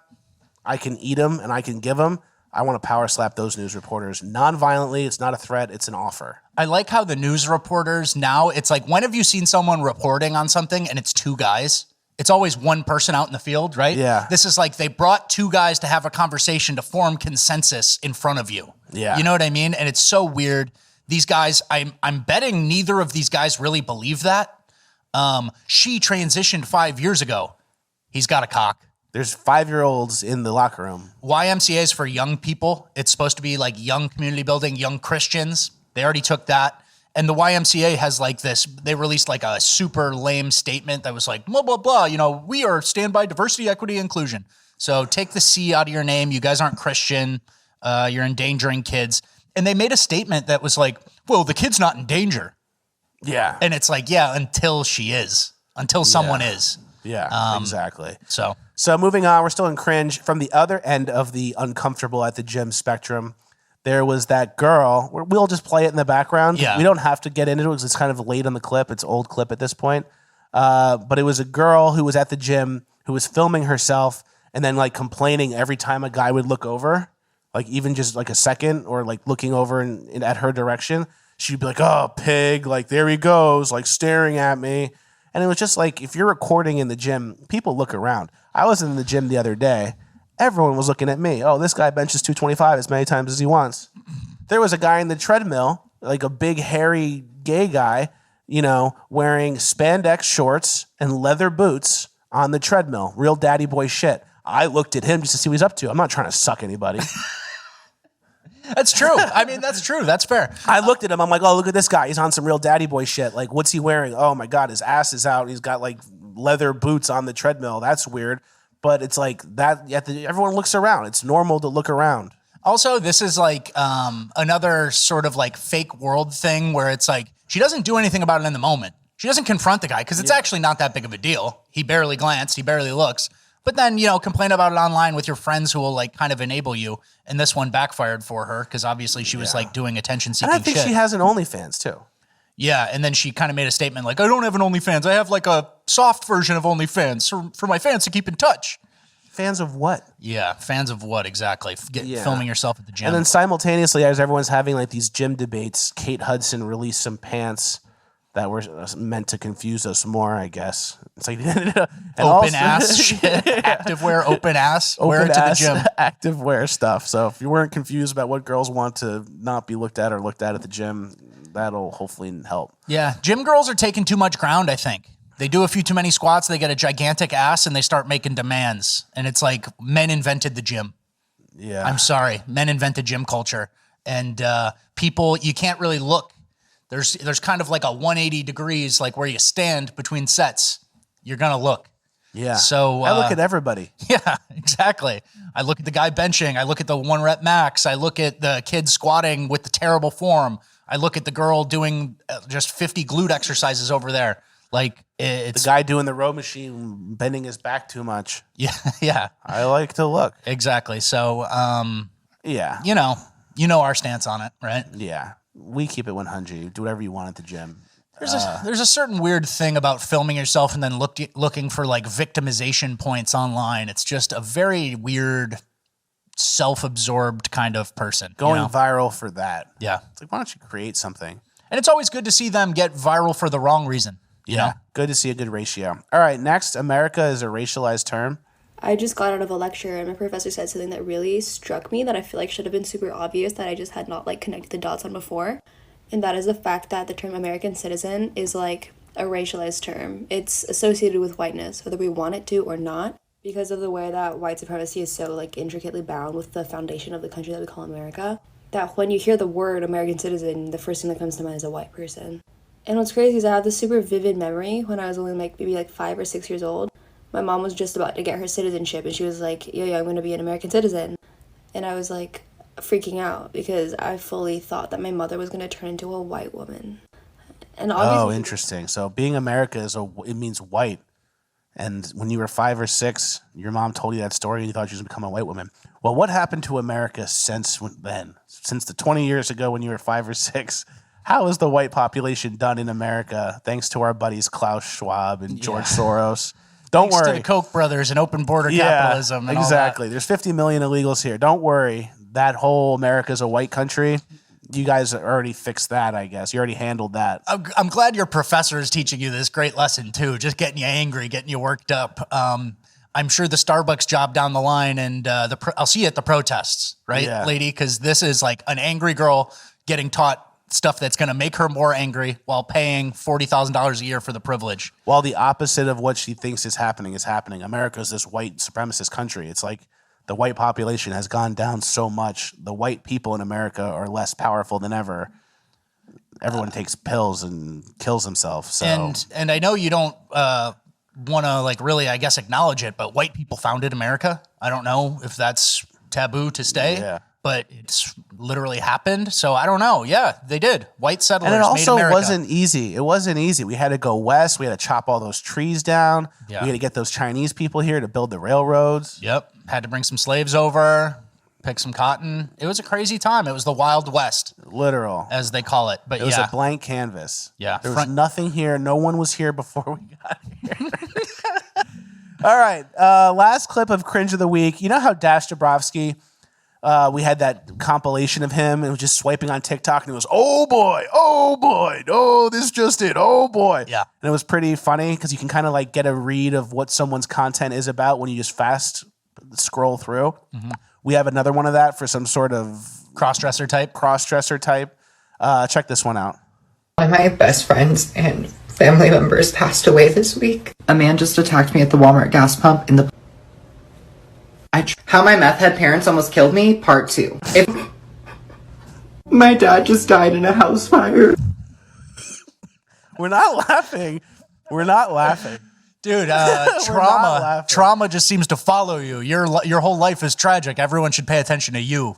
I can eat them and I can give them. I want to power slap those news reporters non-violently. It's not a threat. It's an offer. I like how the news reporters now, it's like, when have you seen someone reporting on something and it's two guys? It's always one person out in the field, right? Yeah. This is like they brought two guys to have a conversation to form consensus in front of you. Yeah. You know what I mean? And it's so weird. These guys, I'm betting neither of these guys really believe that. She transitioned 5 years ago. He's got a cock. There's 5-year-olds in the locker room. YMCA is for young people. It's supposed to be like young community building, young Christians. They already took that. And the YMCA has like this, they released like a super lame statement that was like, blah, blah, blah. We are stand by diversity, equity, inclusion. So take the C out of your name. You guys aren't Christian. You're endangering kids. And they made a statement that was like, well, the kid's not in danger. Yeah. And it's like, yeah, until she is, until someone is. Yeah, exactly. So moving on, we're still in cringe. From the other end of the uncomfortable at the gym spectrum, there was that girl. We'll just play it in the background. Yeah. We don't have to get into it because it's kind of late on the clip. It's old clip at this point. But it was a girl who was at the gym who was filming herself and then like complaining every time a guy would look over, like even just like a second or like looking over and at her direction. She'd be like, oh, pig, like there he goes, like staring at me. And it was just like, if you're recording in the gym, people look around. I was in the gym the other day. Everyone was looking at me. Oh, this guy benches 225 as many times as he wants. There was a guy in the treadmill, like a big, hairy, gay guy, wearing spandex shorts and leather boots on the treadmill. Real daddy boy shit. I looked at him just to see what he's up to. I'm not trying to suck anybody. That's true. I mean, that's true. That's fair. I looked at him. I'm like, oh, look at this guy. He's on some real daddy boy shit. Like, what's he wearing? Oh, my God, his ass is out. He's got, like, leather boots on the treadmill. That's weird. But it's like that. Everyone looks around. It's normal to look around. Also, this is like another sort of like fake world thing where it's like she doesn't do anything about it in the moment. She doesn't confront the guy because it's actually not that big of a deal. He barely glanced. He barely looks. But then, complain about it online with your friends who will like kind of enable you. And this one backfired for her because obviously she was like doing attention-seeking shit. And I think she has an OnlyFans too. Yeah, and then she kind of made a statement like, I don't have an OnlyFans. I have like a soft version of OnlyFans for my fans to keep in touch. Fans of what? Yeah, fans of what exactly? Filming yourself at the gym. And then simultaneously, as everyone's having like these gym debates, Kate Hudson released some pants that were meant to confuse us more, I guess. It's like open ass shit, activewear, open ass, wear it to the gym, activewear stuff. So if you weren't confused about what girls want to not be looked at at the gym, that'll hopefully help. Yeah, gym girls are taking too much ground. I think They do a few too many squats, they get a gigantic ass, and they start making demands. And it's like, men invented the gym. Yeah. I'm sorry. Men invented gym culture. And people, you can't really look. There's kind of like a 180 degrees, like where you stand between sets. You're going to look. Yeah. So I look at everybody. Yeah, exactly. I look at the guy benching. I look at the 1 rep max. I look at the kid squatting with the terrible form. I look at the girl doing just 50 glute exercises over there. Like it's the guy doing the row machine, bending his back too much. Yeah. Yeah. I like to look. Exactly. So, yeah. You know our stance on it, right? Yeah. We keep it 100. You do whatever you want at the gym. There's a certain weird thing about filming yourself and then looking for like victimization points online. It's just a very weird, self-absorbed kind of person. Going viral for that. Yeah. It's like, why don't you create something? And it's always good to see them get viral for the wrong reason. You know? Good to see a good ratio. All right, next, America is a racialized term. I just got out of a lecture and my professor said something that really struck me that I feel like should have been super obvious that I just had not like connected the dots on before. And that is the fact that the term American citizen is like a racialized term. It's associated with whiteness, whether we want it to or not, because of the way that white supremacy is so like intricately bound with the foundation of the country that we call America, that when you hear the word American citizen, the first thing that comes to mind is a white person. And what's crazy is I have this super vivid memory when I was only like maybe like 5 or 6 years old. My mom was just about to get her citizenship and she was like, yo, I'm going to be an American citizen. And I was like freaking out because I fully thought that my mother was going to turn into a white woman. And obviously, interesting. So being America it means white. And when you were 5 or 6, your mom told you that story and you thought she was going to become a white woman. Well, what happened to America since then? Since the 20 years ago when you were 5 or 6? How is the white population done in America thanks to our buddies Klaus Schwab and George Soros? Don't Thanks worry. to the Koch brothers and open border capitalism. And exactly. All that. There's 50 million illegals here. Don't worry. That whole America's a white country. You guys already fixed that, I guess. You already handled that. I'm glad your professor is teaching you this great lesson, too. Just getting you angry, getting you worked up. I'm sure the Starbucks job down the line, and I'll see you at the protests, right, lady? Because this is like an angry girl getting taught stuff that's going to make her more angry while paying $40,000 a year for the privilege. While the opposite of what she thinks is happening is happening. America is this white supremacist country. It's like the white population has gone down so much. The white people in America are less powerful than ever. Everyone takes pills and kills himself. So. And I know you don't want to like really, I guess, acknowledge it, but white people founded America. I don't know if that's taboo to stay, but it's literally happened. So I don't know. Yeah, they did. White settlers made America. And it also wasn't easy. It wasn't easy. We had to go west. We had to chop all those trees down. Yeah. We had to get those Chinese people here to build the railroads. Yep. Had to bring some slaves over, pick some cotton. It was a crazy time. It was the Wild West. Literal. As they call it. But it was a blank canvas. Yeah. There was nothing here. No one was here before we got here. All right. Last clip of Cringe of the Week. You know how Dash Dabrowski, we had that compilation of him and was just swiping on TikTok and it was, oh boy, oh, this just it, oh boy. Yeah. And it was pretty funny because you can kind of like get a read of what someone's content is about when you just fast scroll through. Mm-hmm. We have another one of that for some sort of cross-dresser type. Check this one out. My best friends and family members passed away this week. A man just attacked me at the Walmart gas pump in the... How my meth head parents almost killed me, part 2. My dad just died in a house fire. We're not laughing. Dude, trauma just seems to follow you. Your whole life is tragic. Everyone should pay attention to you.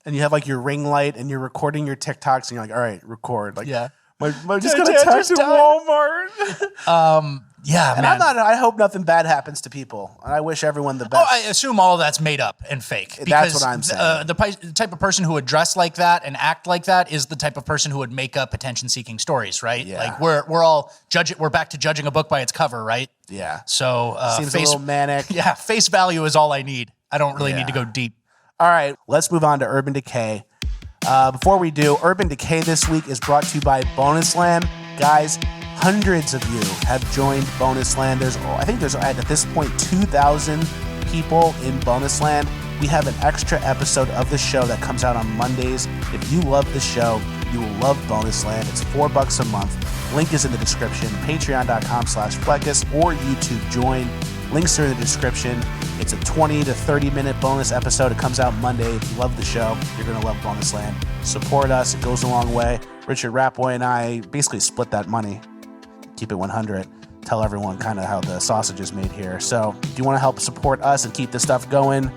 And you have like your ring light and you're recording your TikToks and you're like, all right, record. Like, yeah. I just got attacked at Walmart. Yeah, and man. I hope nothing bad happens to people. And I wish everyone the best. Oh, I assume all of that's made up and fake. That's what I'm saying. The type of person who would dress like that and act like that is the type of person who would make up attention-seeking stories, right? Yeah. Like we're all we're back to judging a book by its cover, right? Yeah. So seems a little manic. Yeah, face value is all I need. I don't really need to go deep. All right, let's move on to Urban Decay. Before we do, Urban Decay this week is brought to you by Bonus Land. Guys, hundreds of you have joined Bonus Land. I think there's at this point 2,000 people in Bonus Land. We have an extra episode of the show that comes out on Mondays. If you love the show, you will love Bonus Land. It's $4 a month. Link is in the description. Patreon.com/Fleckus or YouTube join. Links are in the description. It's a 20 to 30-minute bonus episode. It comes out Monday. If you love the show, you're going to love Bonus Land. Support us. It goes a long way. Richard Rapway and I basically split that money. Keep it 100. Tell everyone kind of how the sausage is made here. So if you want to help support us and keep this stuff going,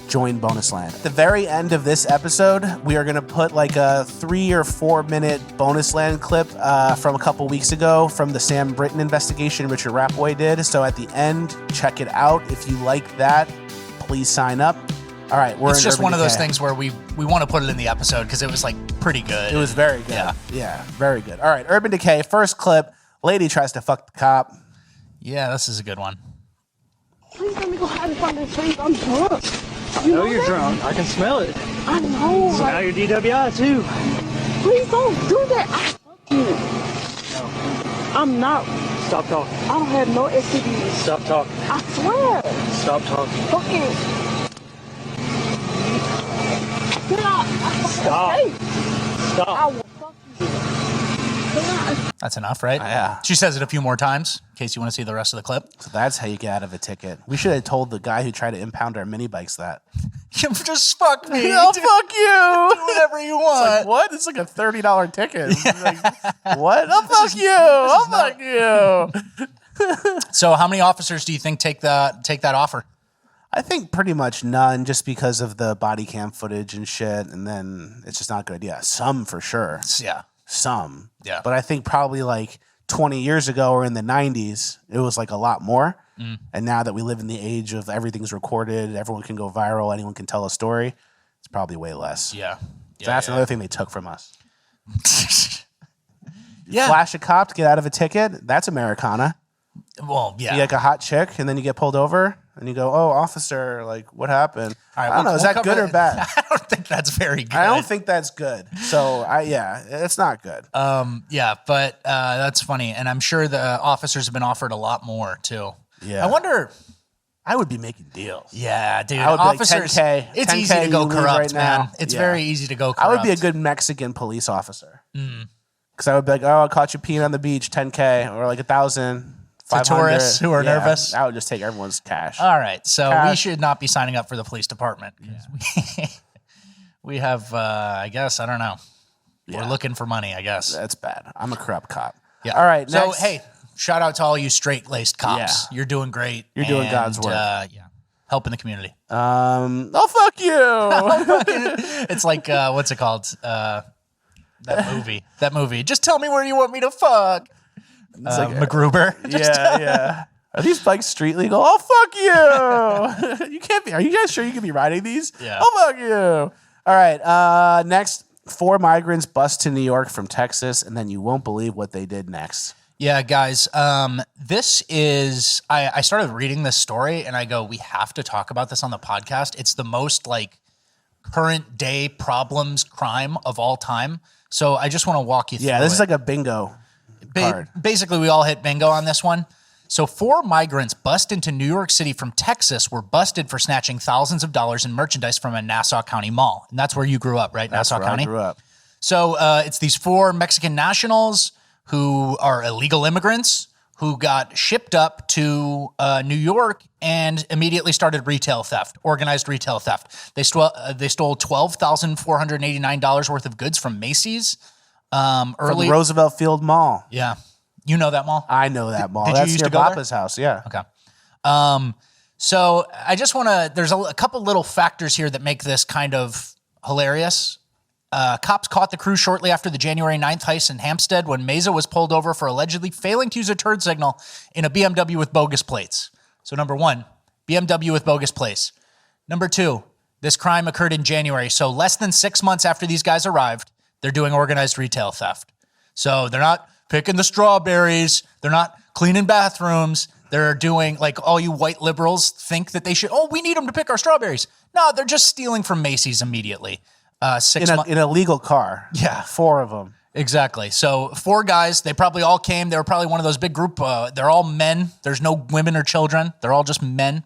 join Bonus Land. At the very end of this episode, we are going to put like a 3 or 4 minute Bonus Land clip from a couple weeks ago from the Sam Britton investigation Richard Rapway did. So at the end, check it out. If you like that, please sign up. All right, It's just one of those things where we want to put it in the episode because it was like pretty good. It was very good. Yeah, very good. All right, Urban Decay, first clip. Lady tries to fuck the cop. Yeah, this is a good one. Please let me go hide in front of the trees. I'm drunk. I know you're drunk. I can smell it. I know. So now you're DWI too. Please don't do that. I fuck you. No. I'm not. Stop talking. I don't have no STDs. Stop talking. I swear. Stop talking. Fucking. Get out. Stop. Hey. Stop. I will fuck you. That's enough, right? Yeah. She says it a few more times in case you want to see the rest of the clip. So that's how you get out of a ticket. We should have told the guy who tried to impound our mini bikes that. Just fuck me. I'll fuck you. Do whatever you want. It's like, what? It's like a $30 ticket. Like, what? I'll fuck you. I'll fuck you. So how many officers do you think take that offer? I think pretty much none, just because of the body cam footage and shit, and then it's just not good. Yeah, some for sure. Yeah. Some. Yeah. But I think probably like 20 years ago or in the 90s, it was like a lot more. And now that we live in the age of everything's recorded, everyone can go viral, anyone can tell a story, it's probably way less. Yeah. So that's another thing they took from us. Yeah. Flash a cop to get out of a ticket, that's Americana. Well, yeah. You like a hot chick, and then you get pulled over, and you go, "Oh, officer, like, what happened?" All right, I don't know. Is that good or bad? I don't think that's very good. I don't think that's good. So, it's not good. Yeah, but that's funny, and I'm sure the officers have been offered a lot more too. Yeah. I wonder. I would be making deals. Yeah, dude. I would be like, Officers, 10K. it's 10K, easy to go you leave corrupt, right now. man. It's Yeah. very easy to go corrupt. I would be a good Mexican police officer. Because I would be like, "Oh, I caught you peeing on the beach, 10K, or like 1,000." To tourists who are nervous. I would just take everyone's cash. All right, so Cash. we should not be signing up for the police department. We have, I guess, I don't know. We're looking for money, I guess. That's bad. I'm a corrupt cop. Yeah. All right. So, next. hey, shout out to all you straight-laced cops. Yeah. You're doing great. You're doing God's work. Yeah, helping the community. I'll fuck you. It's like, what's it called? That movie. Just tell me where you want me to fuck. Like MacGruber. Yeah. Are these bikes street legal? I'll fuck you. You can't be. Are you guys sure you can be riding these? Yeah. I'll fuck you. All right. Next, 4 migrants bust to New York from Texas, and then you won't believe what they did next. Yeah, guys. This is. I started reading this story, and I go, we have to talk about this on the podcast. It's the most like current day problems crime of all time. So I just want to walk you through. Yeah, this is like a bingo card. Basically, we all hit bingo on this one. So 4 migrants bust into New York City from Texas were busted for snatching thousands of dollars in merchandise from a Nassau County mall. And that's where you grew up, right? That's Nassau where County? I grew up. So it's these 4 Mexican nationals who are illegal immigrants who got shipped up to New York and immediately started retail theft, organized retail theft. They stole $12,489 worth of goods from Macy's. From the Roosevelt Field Mall. Yeah. You know that mall? I know that mall. Did you That's used near to go there? Papa's house. Yeah. Okay. So I just want to, there's a couple little factors here that make this kind of hilarious. Cops caught the crew shortly after the January 9th heist in Hampstead when Meza was pulled over for allegedly failing to use a turn signal in a BMW with bogus plates. So number 1, BMW with bogus plates. Number 2, this crime occurred in January. So less than 6 months after these guys arrived, they're doing organized retail theft. So they're not picking the strawberries. They're not cleaning bathrooms. They're doing, like, all you white liberals think that they should, we need them to pick our strawberries. No, they're just stealing from Macy's immediately. 6 months. In a legal car. Yeah. 4 of them. Exactly. So 4 guys, they probably all came. They were probably one of those big group. They're all men. There's no women or children. They're all just men.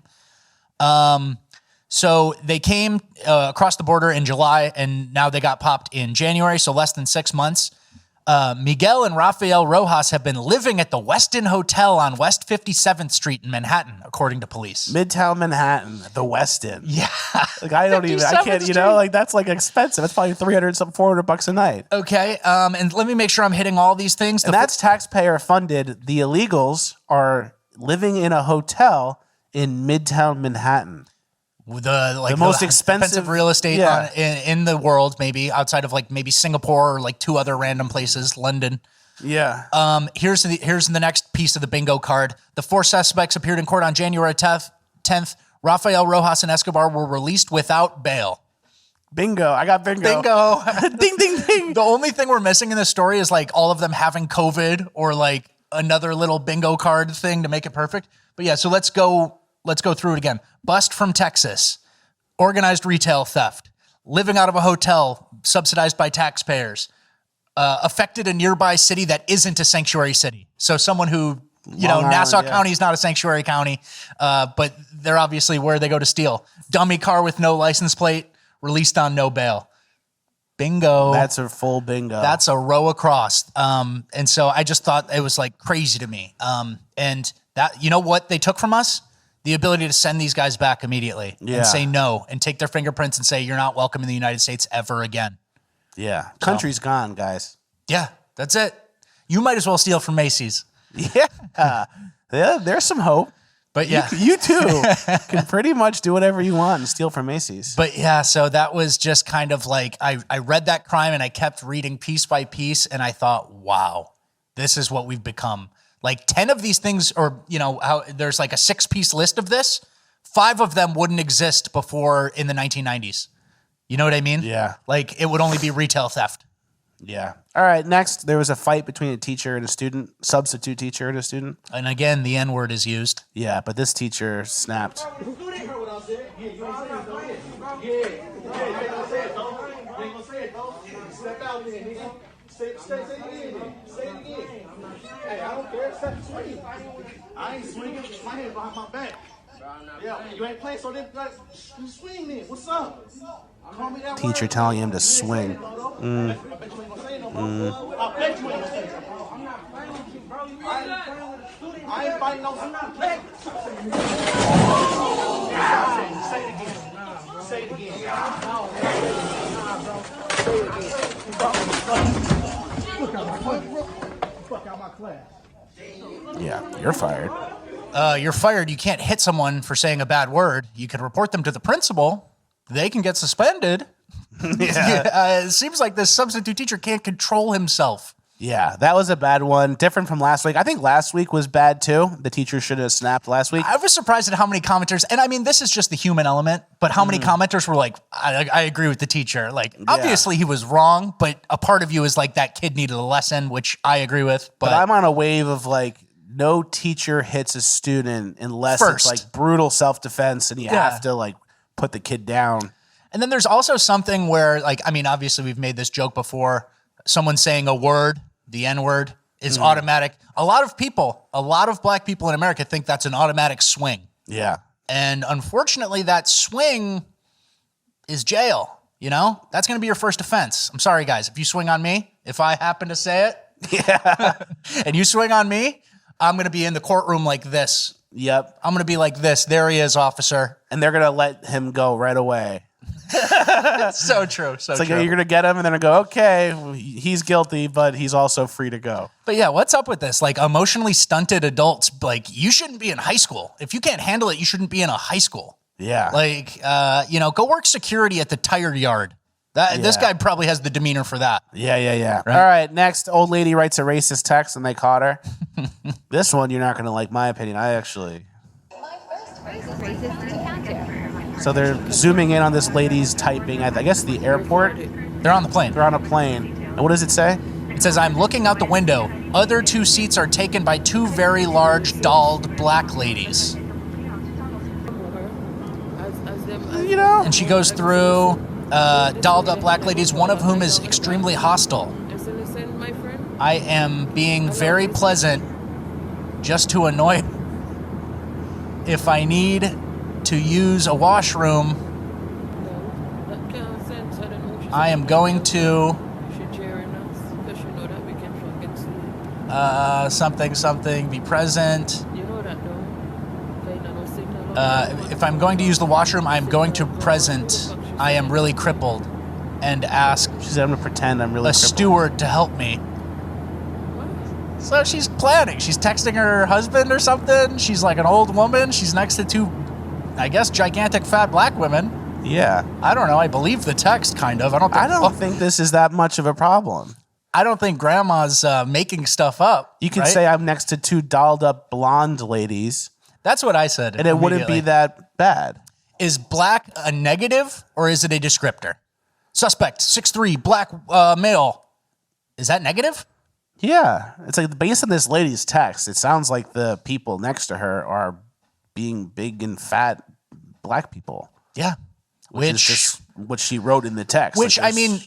So they came across the border in July, and now they got popped in January, so less than 6 months. Miguel and Rafael Rojas have been living at the Westin Hotel on West 57th Street in Manhattan, according to police. Midtown Manhattan, the Westin. Yeah. Like, I can't, like, that's like expensive. It's probably $400 a night. Okay. And let me make sure I'm hitting all these things. And that's taxpayer funded. The illegals are living in a hotel in Midtown Manhattan. The most expensive real estate in the world, maybe outside of like maybe Singapore or like 2 other random places, London. Yeah. Here's the next piece of the bingo card. The 4 suspects appeared in court on January 10th. Rafael Rojas and Escobar were released without bail. Bingo. I got bingo. Bingo. Ding, ding, ding. The only thing we're missing in this story is like all of them having COVID or like another little bingo card thing to make it perfect. But yeah, so let's go through it again. Bust from Texas, organized retail theft, living out of a hotel subsidized by taxpayers, affected a nearby city that isn't a sanctuary city. So someone who, Nassau County is not a sanctuary county, but they're obviously where they go to steal. Dummy car with no license plate, released on no bail. Bingo. That's a full bingo. That's a row across. And so I just thought it was like crazy to me. And that, you know what they took from us? The ability to send these guys back immediately and say no and take their fingerprints and say, you're not welcome in the United States ever again. Yeah. Country's gone, guys. Yeah, that's it. You might as well steal from Macy's. Yeah. There's some hope. But yeah. You too can pretty much do whatever you want and steal from Macy's. But yeah, so that was just kind of like, I read that crime and I kept reading piece by piece and I thought, wow, this is what we've become. Like 10 of these things, or, how there's like a 6-piece list of this. 5 of them wouldn't exist before in the 1990s. You know what I mean? Yeah. Like it would only be retail theft. Yeah. All right. Next, there was a fight between a teacher and a student, substitute teacher and a student. And again, the N-word is used. Yeah, but this teacher snapped. Hey, I don't care. Step swing. I ain't swinging. My hand behind my back. Yeah, you ain't playing, so then you swing then. What's up? Call me that Teacher telling him to swing. I bet you ain't say no more. I bet you ain't say no more. I'm not fighting with you, bro. I ain't fighting no back. Say it again. Say it again. Look out my class. Fuck out my class. Yeah, you're fired. You're fired. You can't hit someone for saying a bad word. You can report them to the principal. They can get suspended. It seems like this substitute teacher can't control himself. Yeah, that was a bad one. Different from last week. I think last week was bad too. The teacher should have snapped last week. I was surprised at how many commenters, and I mean, this is just the human element, but how many commenters were like, I agree with the teacher. Like, obviously he was wrong, but a part of you is like, that kid needed a lesson, which I agree with. But I'm on a wave of like, no teacher hits a student unless it's like brutal self-defense and you have to like put the kid down. And then there's also something where, like, I mean, obviously we've made this joke before. Someone saying a word, the N-word, is automatic. A lot of black people in America think that's an automatic swing. Yeah. And unfortunately, that swing is jail. That's going to be your first offense. I'm sorry, guys. If you swing on me, if I happen to say it, and you swing on me, I'm going to be in the courtroom like this. Yep. I'm going to be like this. There he is, officer. And they're going to let him go right away. So true. So it's like, true. you're going to get him and then go, okay, he's guilty, but he's also free to go. But yeah, what's up with this? Like, emotionally stunted adults, like, you shouldn't be in high school. If you can't handle it, you shouldn't be in a high school. Yeah. Like, go work security at the tire yard. This guy probably has the demeanor for that. Yeah. Right? All right, next, old lady writes a racist text and they caught her. This one, you're not going to like my opinion. So they're zooming in on this lady's typing at, I guess, the airport. They're on the plane. They're on a plane. And what does it say? It says, I'm looking out the window. Other 2 seats are taken by 2 very large, dolled black ladies. And she goes through dolled up black ladies, one of whom is extremely hostile. I am being very pleasant just to annoy. If I need to use a washroom, I am going to. something, be present. If I'm going to use the washroom, I'm going to present. I am really crippled, and ask. She said, "I'm gonna pretend I'm really a crippled." steward to help me." So she's planning. She's texting her husband or something. She's like an old woman. She's next to two, I guess, gigantic fat black women. Yeah. I don't know. I believe the text, kind of. I don't think this is that much of a problem. I don't think grandma's making stuff up. You can right? say I'm next to two dolled up blonde ladies. That's what I said. And it wouldn't be that bad. Is black a negative or is it a descriptor? Suspect, 6'3", black male. Is that negative? Yeah. It's like based on this lady's text, it sounds like the people next to her are being big and fat black people. Yeah. Which is just what she wrote in the text. Which, Like, I mean,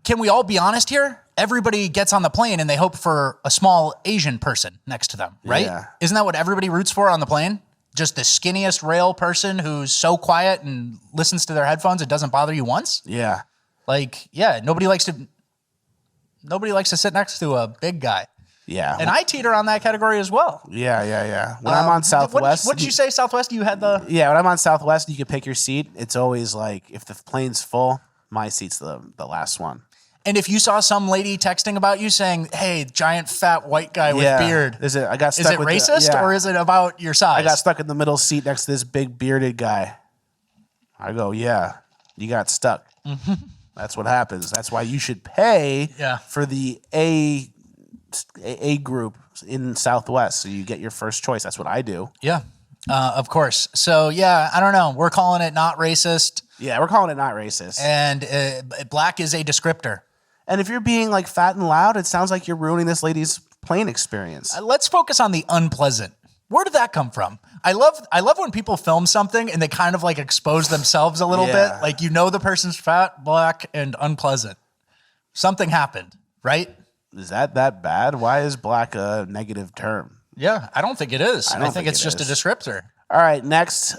can we all be honest here? Everybody gets on the plane and they hope for a small Asian person next to them, right? Yeah. Isn't that what everybody roots for on the plane? Just the skinniest rail person who's so quiet and listens to their headphones, it doesn't bother you once? Yeah. Like, yeah, nobody likes to sit next to a big guy. Yeah. And I teeter on that category as well. Yeah. When I'm on Southwest. What did you say, Southwest? You had the... Yeah, when I'm on Southwest, you can pick your seat. It's always like, if the plane's full, my seat's the last one. And if you saw some lady texting about you saying, "Hey, giant fat white guy with beard," is it racist or is it about your size? I got stuck in the middle seat next to this big bearded guy. I go, yeah, you got stuck. Mm-hmm. That's what happens. That's why you should pay for the A group in Southwest, so you get your first choice. That's what I do. Yeah, of course. So yeah, I don't know. We're calling it not racist. Yeah, we're calling it not racist. And black is a descriptor. And if you're being like fat and loud, it sounds like you're ruining this lady's plane experience. Let's focus on the unpleasant. Where did that come from? I love when people film something and they kind of like expose themselves a little bit. Like, you know, the person's fat, black, and unpleasant. Something happened, right? Is that bad? Why is black a negative term? Yeah, I don't think it is. I think it's just a descriptor. All right, next.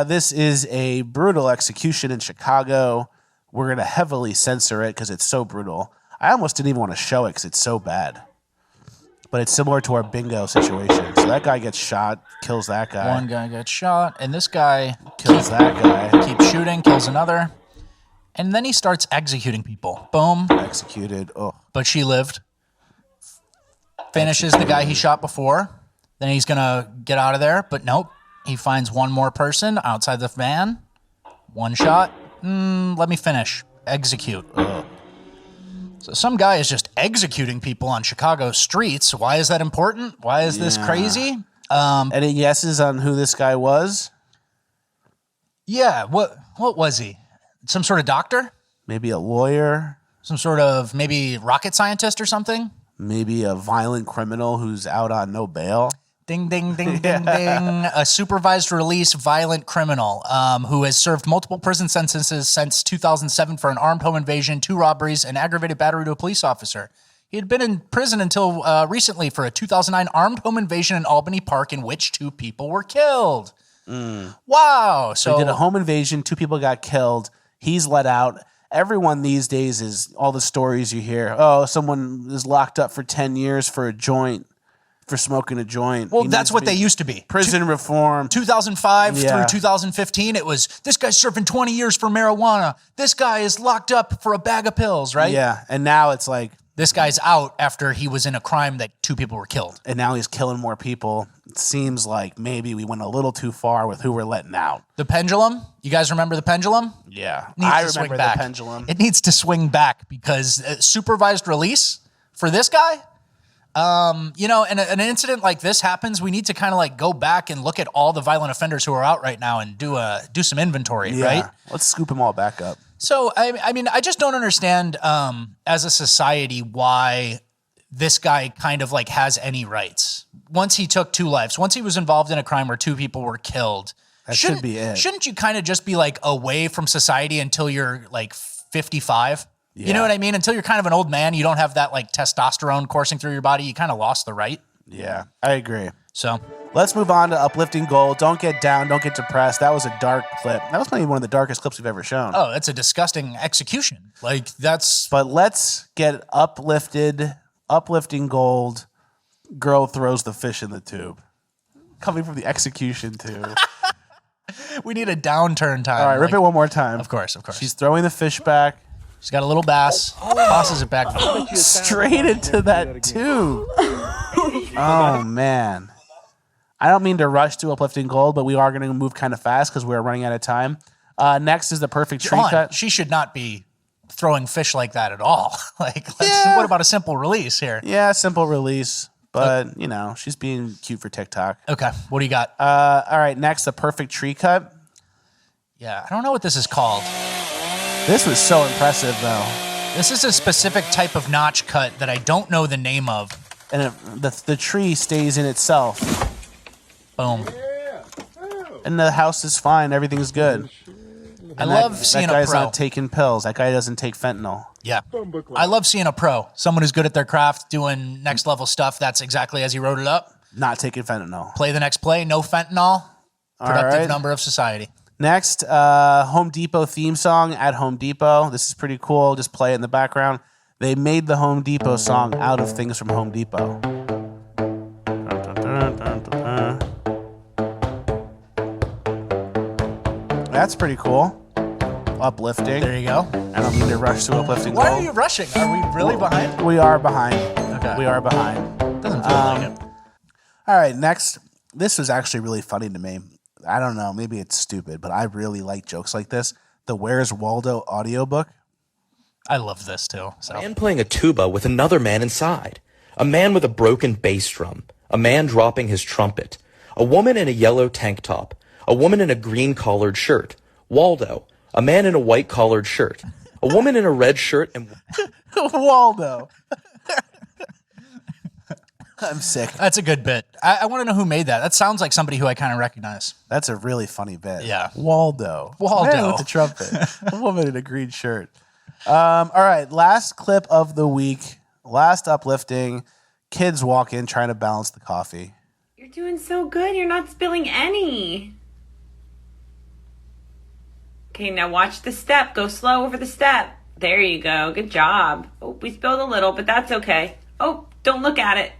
This is a brutal execution in Chicago. We're going to heavily censor it because it's so brutal. I almost didn't even want to show it because it's so bad. But it's similar to our bingo situation. So that guy gets shot, kills that guy. One guy gets shot, and this guy kills that guy. Keeps shooting, kills another. And then he starts executing people. Boom. Executed. Oh. But she lived. Finishes the guy he shot before. Then he's going to get out of there. But nope. He finds one more person outside the van. One shot. Let me finish. Execute. Ugh. So some guy is just executing people on Chicago streets. Why is that important? Why is this crazy? Any guesses on who this guy was? Yeah. What was he? Some sort of doctor? Maybe a lawyer? Some sort of maybe rocket scientist or something? Maybe a violent criminal who's out on no bail? Ding, ding, ding, ding, ding. A supervised release violent criminal who has served multiple prison sentences since 2007 for an armed home invasion, 2 robberies, and aggravated battery to a police officer. He had been in prison until recently for a 2009 armed home invasion in Albany Park in which 2 people were killed. Wow. So he did a home invasion, 2 people got killed. He's let out. Everyone these days is all the stories you hear. Oh, someone is locked up for 10 years for a joint. For smoking a joint. Well, that's what they used to be. Prison reform. 2005 through 2015, it was, this guy's serving 20 years for marijuana. This guy is locked up for a bag of pills, right? Yeah, and now it's like... This guy's out after he was in a crime that 2 people were killed. And now he's killing more people. It seems like maybe we went a little too far with who we're letting out. The pendulum? You guys remember the pendulum? Yeah, I remember the pendulum. It needs to swing back because supervised release for this guy... you know, and an incident like this happens, we need to kind of like go back and look at all the violent offenders who are out right now and do some inventory, right? Let's scoop them all back up. So, I mean, I just don't understand as a society why this guy kind of like has any rights. Once he took 2 lives, once he was involved in a crime where 2 people were killed. That should be it. Shouldn't you kind of just be like away from society until you're like 55? Yeah. You know what I mean? Until you're kind of an old man, you don't have that like testosterone coursing through your body. You kind of lost the right. Yeah, I agree. So let's move on to Uplifting Gold. Don't get down. Don't get depressed. That was a dark clip. That was maybe one of the darkest clips we've ever shown. Oh, it's a disgusting execution. Like that's. But let's get uplifted. Uplifting Gold. Girl throws the fish in the tube. Coming from the execution tube. We need a downturn time. All right, rip it one more time. Of course. She's throwing the fish back. She's got a little bass. Tosses it back. Straight into that tube. Oh, man. I don't mean to rush to Uplifting Gold, but we are going to move kind of fast because we're running out of time. Next is the perfect tree cut. She should not be throwing fish like that at all. What about a simple release here? Yeah, simple release. But, she's being cute for TikTok. Okay, what do you got? All right, next, the perfect tree cut. Yeah, I don't know what this is called. This was so impressive, though. This is a specific type of notch cut that I don't know the name of. And the tree stays in itself. Boom. And the house is fine. Everything's good. I love seeing a pro. That guy's not taking pills. That guy doesn't take fentanyl. Yeah. I love seeing a pro. Someone who's good at their craft, doing next level stuff. That's exactly as he wrote it up. Not taking fentanyl. Play the next play. No fentanyl. Productive number of society. Next, Home Depot theme song at Home Depot. This is pretty cool. Just play it in the background. They made the Home Depot song out of things from Home Depot. That's pretty cool. Uplifting. There you go. I don't mean to rush to Uplifting Gold. Why are you rushing? Are we really behind? We are behind. Okay. We are behind. Doesn't feel like it. All right, next. This was actually really funny to me. I don't know. Maybe it's stupid, but I really like jokes like this. The Where's Waldo audiobook. I love this too. So. A man playing a tuba with another man inside. A man with a broken bass drum. A man dropping his trumpet. A woman in a yellow tank top. A woman in a green collared shirt. Waldo. A man in a white collared shirt. A woman in a red shirt and... Waldo. I'm sick. That's a good bit. I want to know who made that. That sounds like somebody who I kind of recognize. That's a really funny bit. Yeah. Waldo. Waldo. Man with the trumpet. A woman in a green shirt. All right, last clip of the week. Last uplifting. Kids walk in trying to balance the coffee. You're doing so good. You're not spilling any. Okay, now watch the step. Go slow over the step. There you go. Good job. Oh, we spilled a little, but that's okay. Oh, don't look at it.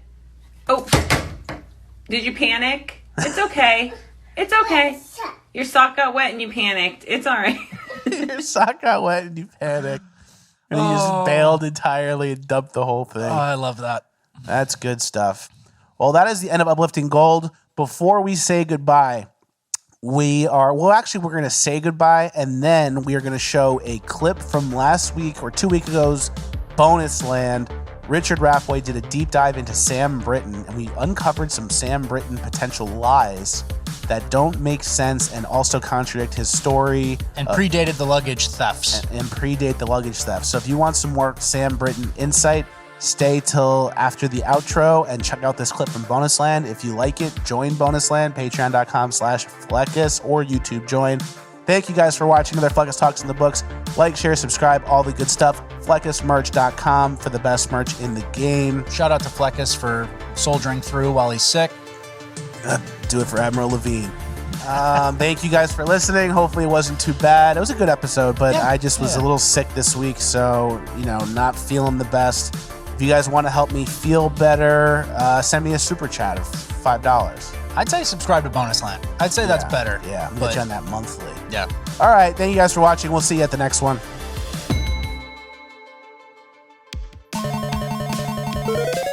Oh, did you panic? It's okay. It's okay. Your sock got wet and you panicked. It's all right. Your sock got wet and you panicked. And you just bailed entirely and dumped the whole thing. Oh, I love that. That's good stuff. Well, that is the end of Uplifting Gold. Before we say goodbye, we're going to say goodbye, and then we are going to show a clip from last week or 2 weeks ago's Bonus Land. Richard Rathway did a deep dive into Sam Britton, and we uncovered some Sam Britton potential lies that don't make sense and also contradict his story. And predated the luggage thefts. And predate the luggage theft. So if you want some more Sam Britton insight, stay till after the outro and check out this clip from Bonus Land. If you like it, join Bonus Land, patreon.com/Fleckus or YouTube join. Thank you guys for watching another Fleckus Talks in the Books. Like, share, subscribe, all the good stuff. FleckusMerch.com for the best merch in the game. Shout out to Fleckus for soldiering through while he's sick. Do it for Admiral Levine. Thank you guys for listening. Hopefully it wasn't too bad. It was a good episode, but I just was a little sick this week, so, not feeling the best. If you guys want to help me feel better, send me a super chat of $5. I'd say subscribe to Bonus Land. I'd say that's better. Yeah, I'm going to get you on that monthly. Yeah. All right, thank you guys for watching. We'll see you at the next one.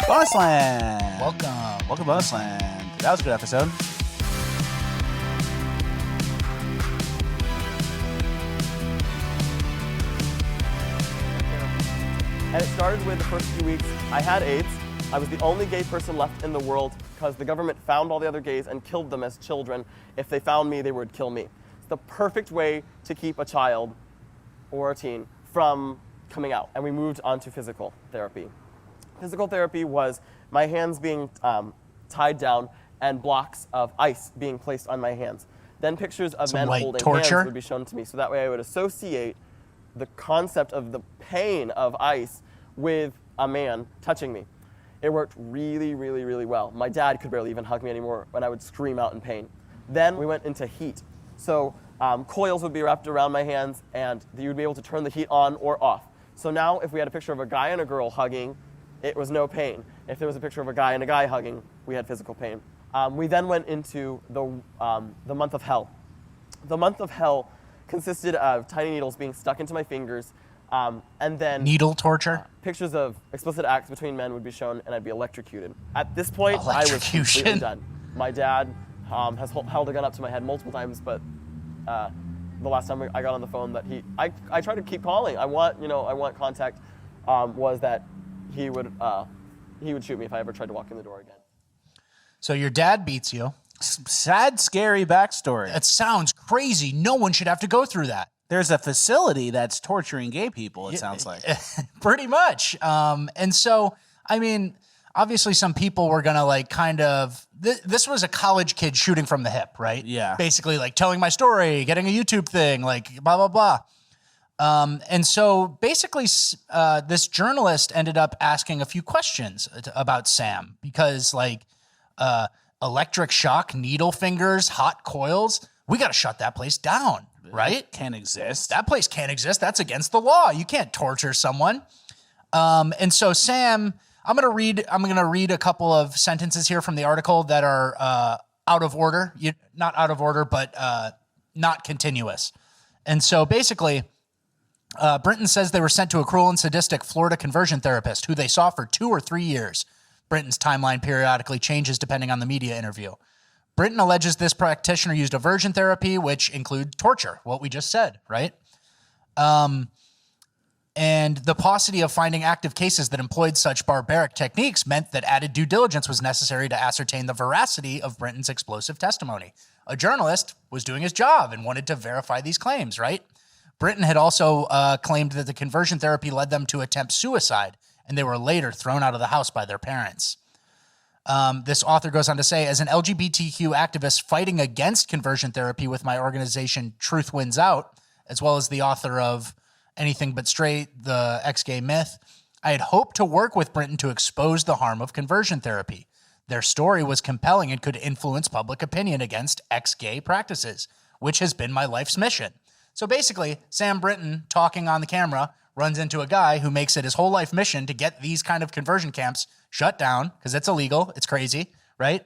Bonus Land. Welcome to Bonus Land. That was a good episode. And it started with the first few weeks, I had AIDS. I was the only gay person left in the world because the government found all the other gays and killed them as children. If they found me, they would kill me. It's the perfect way to keep a child or a teen from coming out. And we moved on to physical therapy. Physical therapy was my hands being tied down and blocks of ice being placed on my hands. Then pictures of men holding hands would be shown to me. So that way I would associate the concept of the pain of ice with a man touching me. It worked really, really, really well. My dad could barely even hug me anymore when I would scream out in pain. Then we went into heat. So coils would be wrapped around my hands and you would be able to turn the heat on or off. So now if we had a picture of a guy and a girl hugging, it was no pain. If there was a picture of a guy and a guy hugging, we had physical pain. We then went into the month of hell. The month of hell consisted of tiny needles being stuck into my fingers, and then needle torture. Pictures of explicit acts between men would be shown, and I'd be electrocuted. At this point, I was completely done. My dad has held a gun up to my head multiple times, but the last time I got on the phone, that I tried to keep calling. I want contact. Was that he would shoot me if I ever tried to walk in the door again. So your dad beats you. Sad, scary backstory. It sounds crazy. No one should have to go through that. There's a facility that's torturing gay people, it sounds like. Pretty much. And so, I mean, obviously some people were going to like kind of, this was a college kid shooting from the hip, right? Yeah. Basically like telling my story, getting a YouTube thing, like blah, blah, blah. And so basically this journalist ended up asking a few questions about Sam because like electric shock, needle fingers, hot coils, we got to shut that place down, right? Can't exist. That place can't exist. That's against the law. You can't torture someone. And so Sam, I'm going to read a couple of sentences here from the article that are out of order. Not out of order, but not continuous. And so basically, Brinton says they were sent to a cruel and sadistic Florida conversion therapist who they saw for 2 or 3 years. Brinton's timeline periodically changes depending on the media interview. Brinton alleges this practitioner used aversion therapy, which include torture, what we just said, right? And the paucity of finding active cases that employed such barbaric techniques meant that added due diligence was necessary to ascertain the veracity of Brinton's explosive testimony. A journalist was doing his job and wanted to verify these claims, right? Brinton had also claimed that the conversion therapy led them to attempt suicide, and they were later thrown out of the house by their parents. This author goes on to say, as an LGBTQ activist fighting against conversion therapy with my organization Truth Wins Out, as well as the author of Anything But Straight, The Ex-Gay Myth, I had hoped to work with Brinton to expose the harm of conversion therapy. Their story was compelling and could influence public opinion against ex-gay practices, which has been my life's mission. So basically, Sam Brinton, talking on the camera, runs into a guy who makes it his whole life mission to get these kind of conversion camps shut down because it's illegal. It's crazy, right?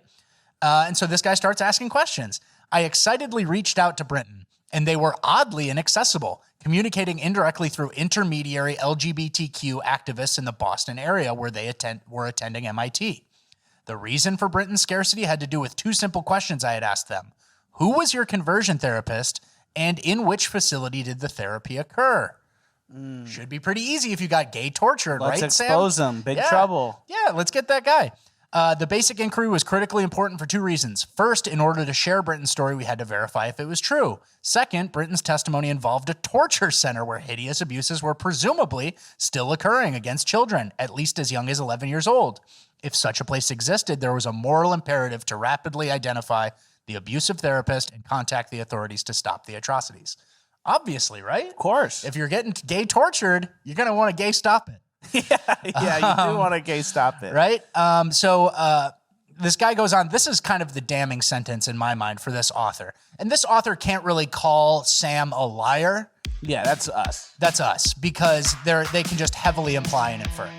And so this guy starts asking questions. I excitedly reached out to Brinton, and they were oddly inaccessible, communicating indirectly through intermediary LGBTQ activists in the Boston area where they were attending MIT. The reason for Brinton's scarcity had to do with 2 simple questions I had asked them. Who was your conversion therapist, and in which facility did the therapy occur? Should be pretty easy if you got gay tortured, right, Sam? Let's expose them. Big trouble. Yeah, let's get that guy. The basic inquiry was critically important for 2 reasons. First, in order to share Brinton's story, we had to verify if it was true. Second, Brinton's testimony involved a torture center where hideous abuses were presumably still occurring against children, at least as young as 11 years old. If such a place existed, there was a moral imperative to rapidly identify the abusive therapist and contact the authorities to stop the atrocities. Obviously, right? Of course. If you're getting gay tortured, you're going to want a gay stop it. Yeah, you do want a gay stop it. Right? So this guy goes on. This is kind of the damning sentence in my mind for this author. And this author can't really call Sam a liar. Yeah, that's us. That's us because they can just heavily imply and infer.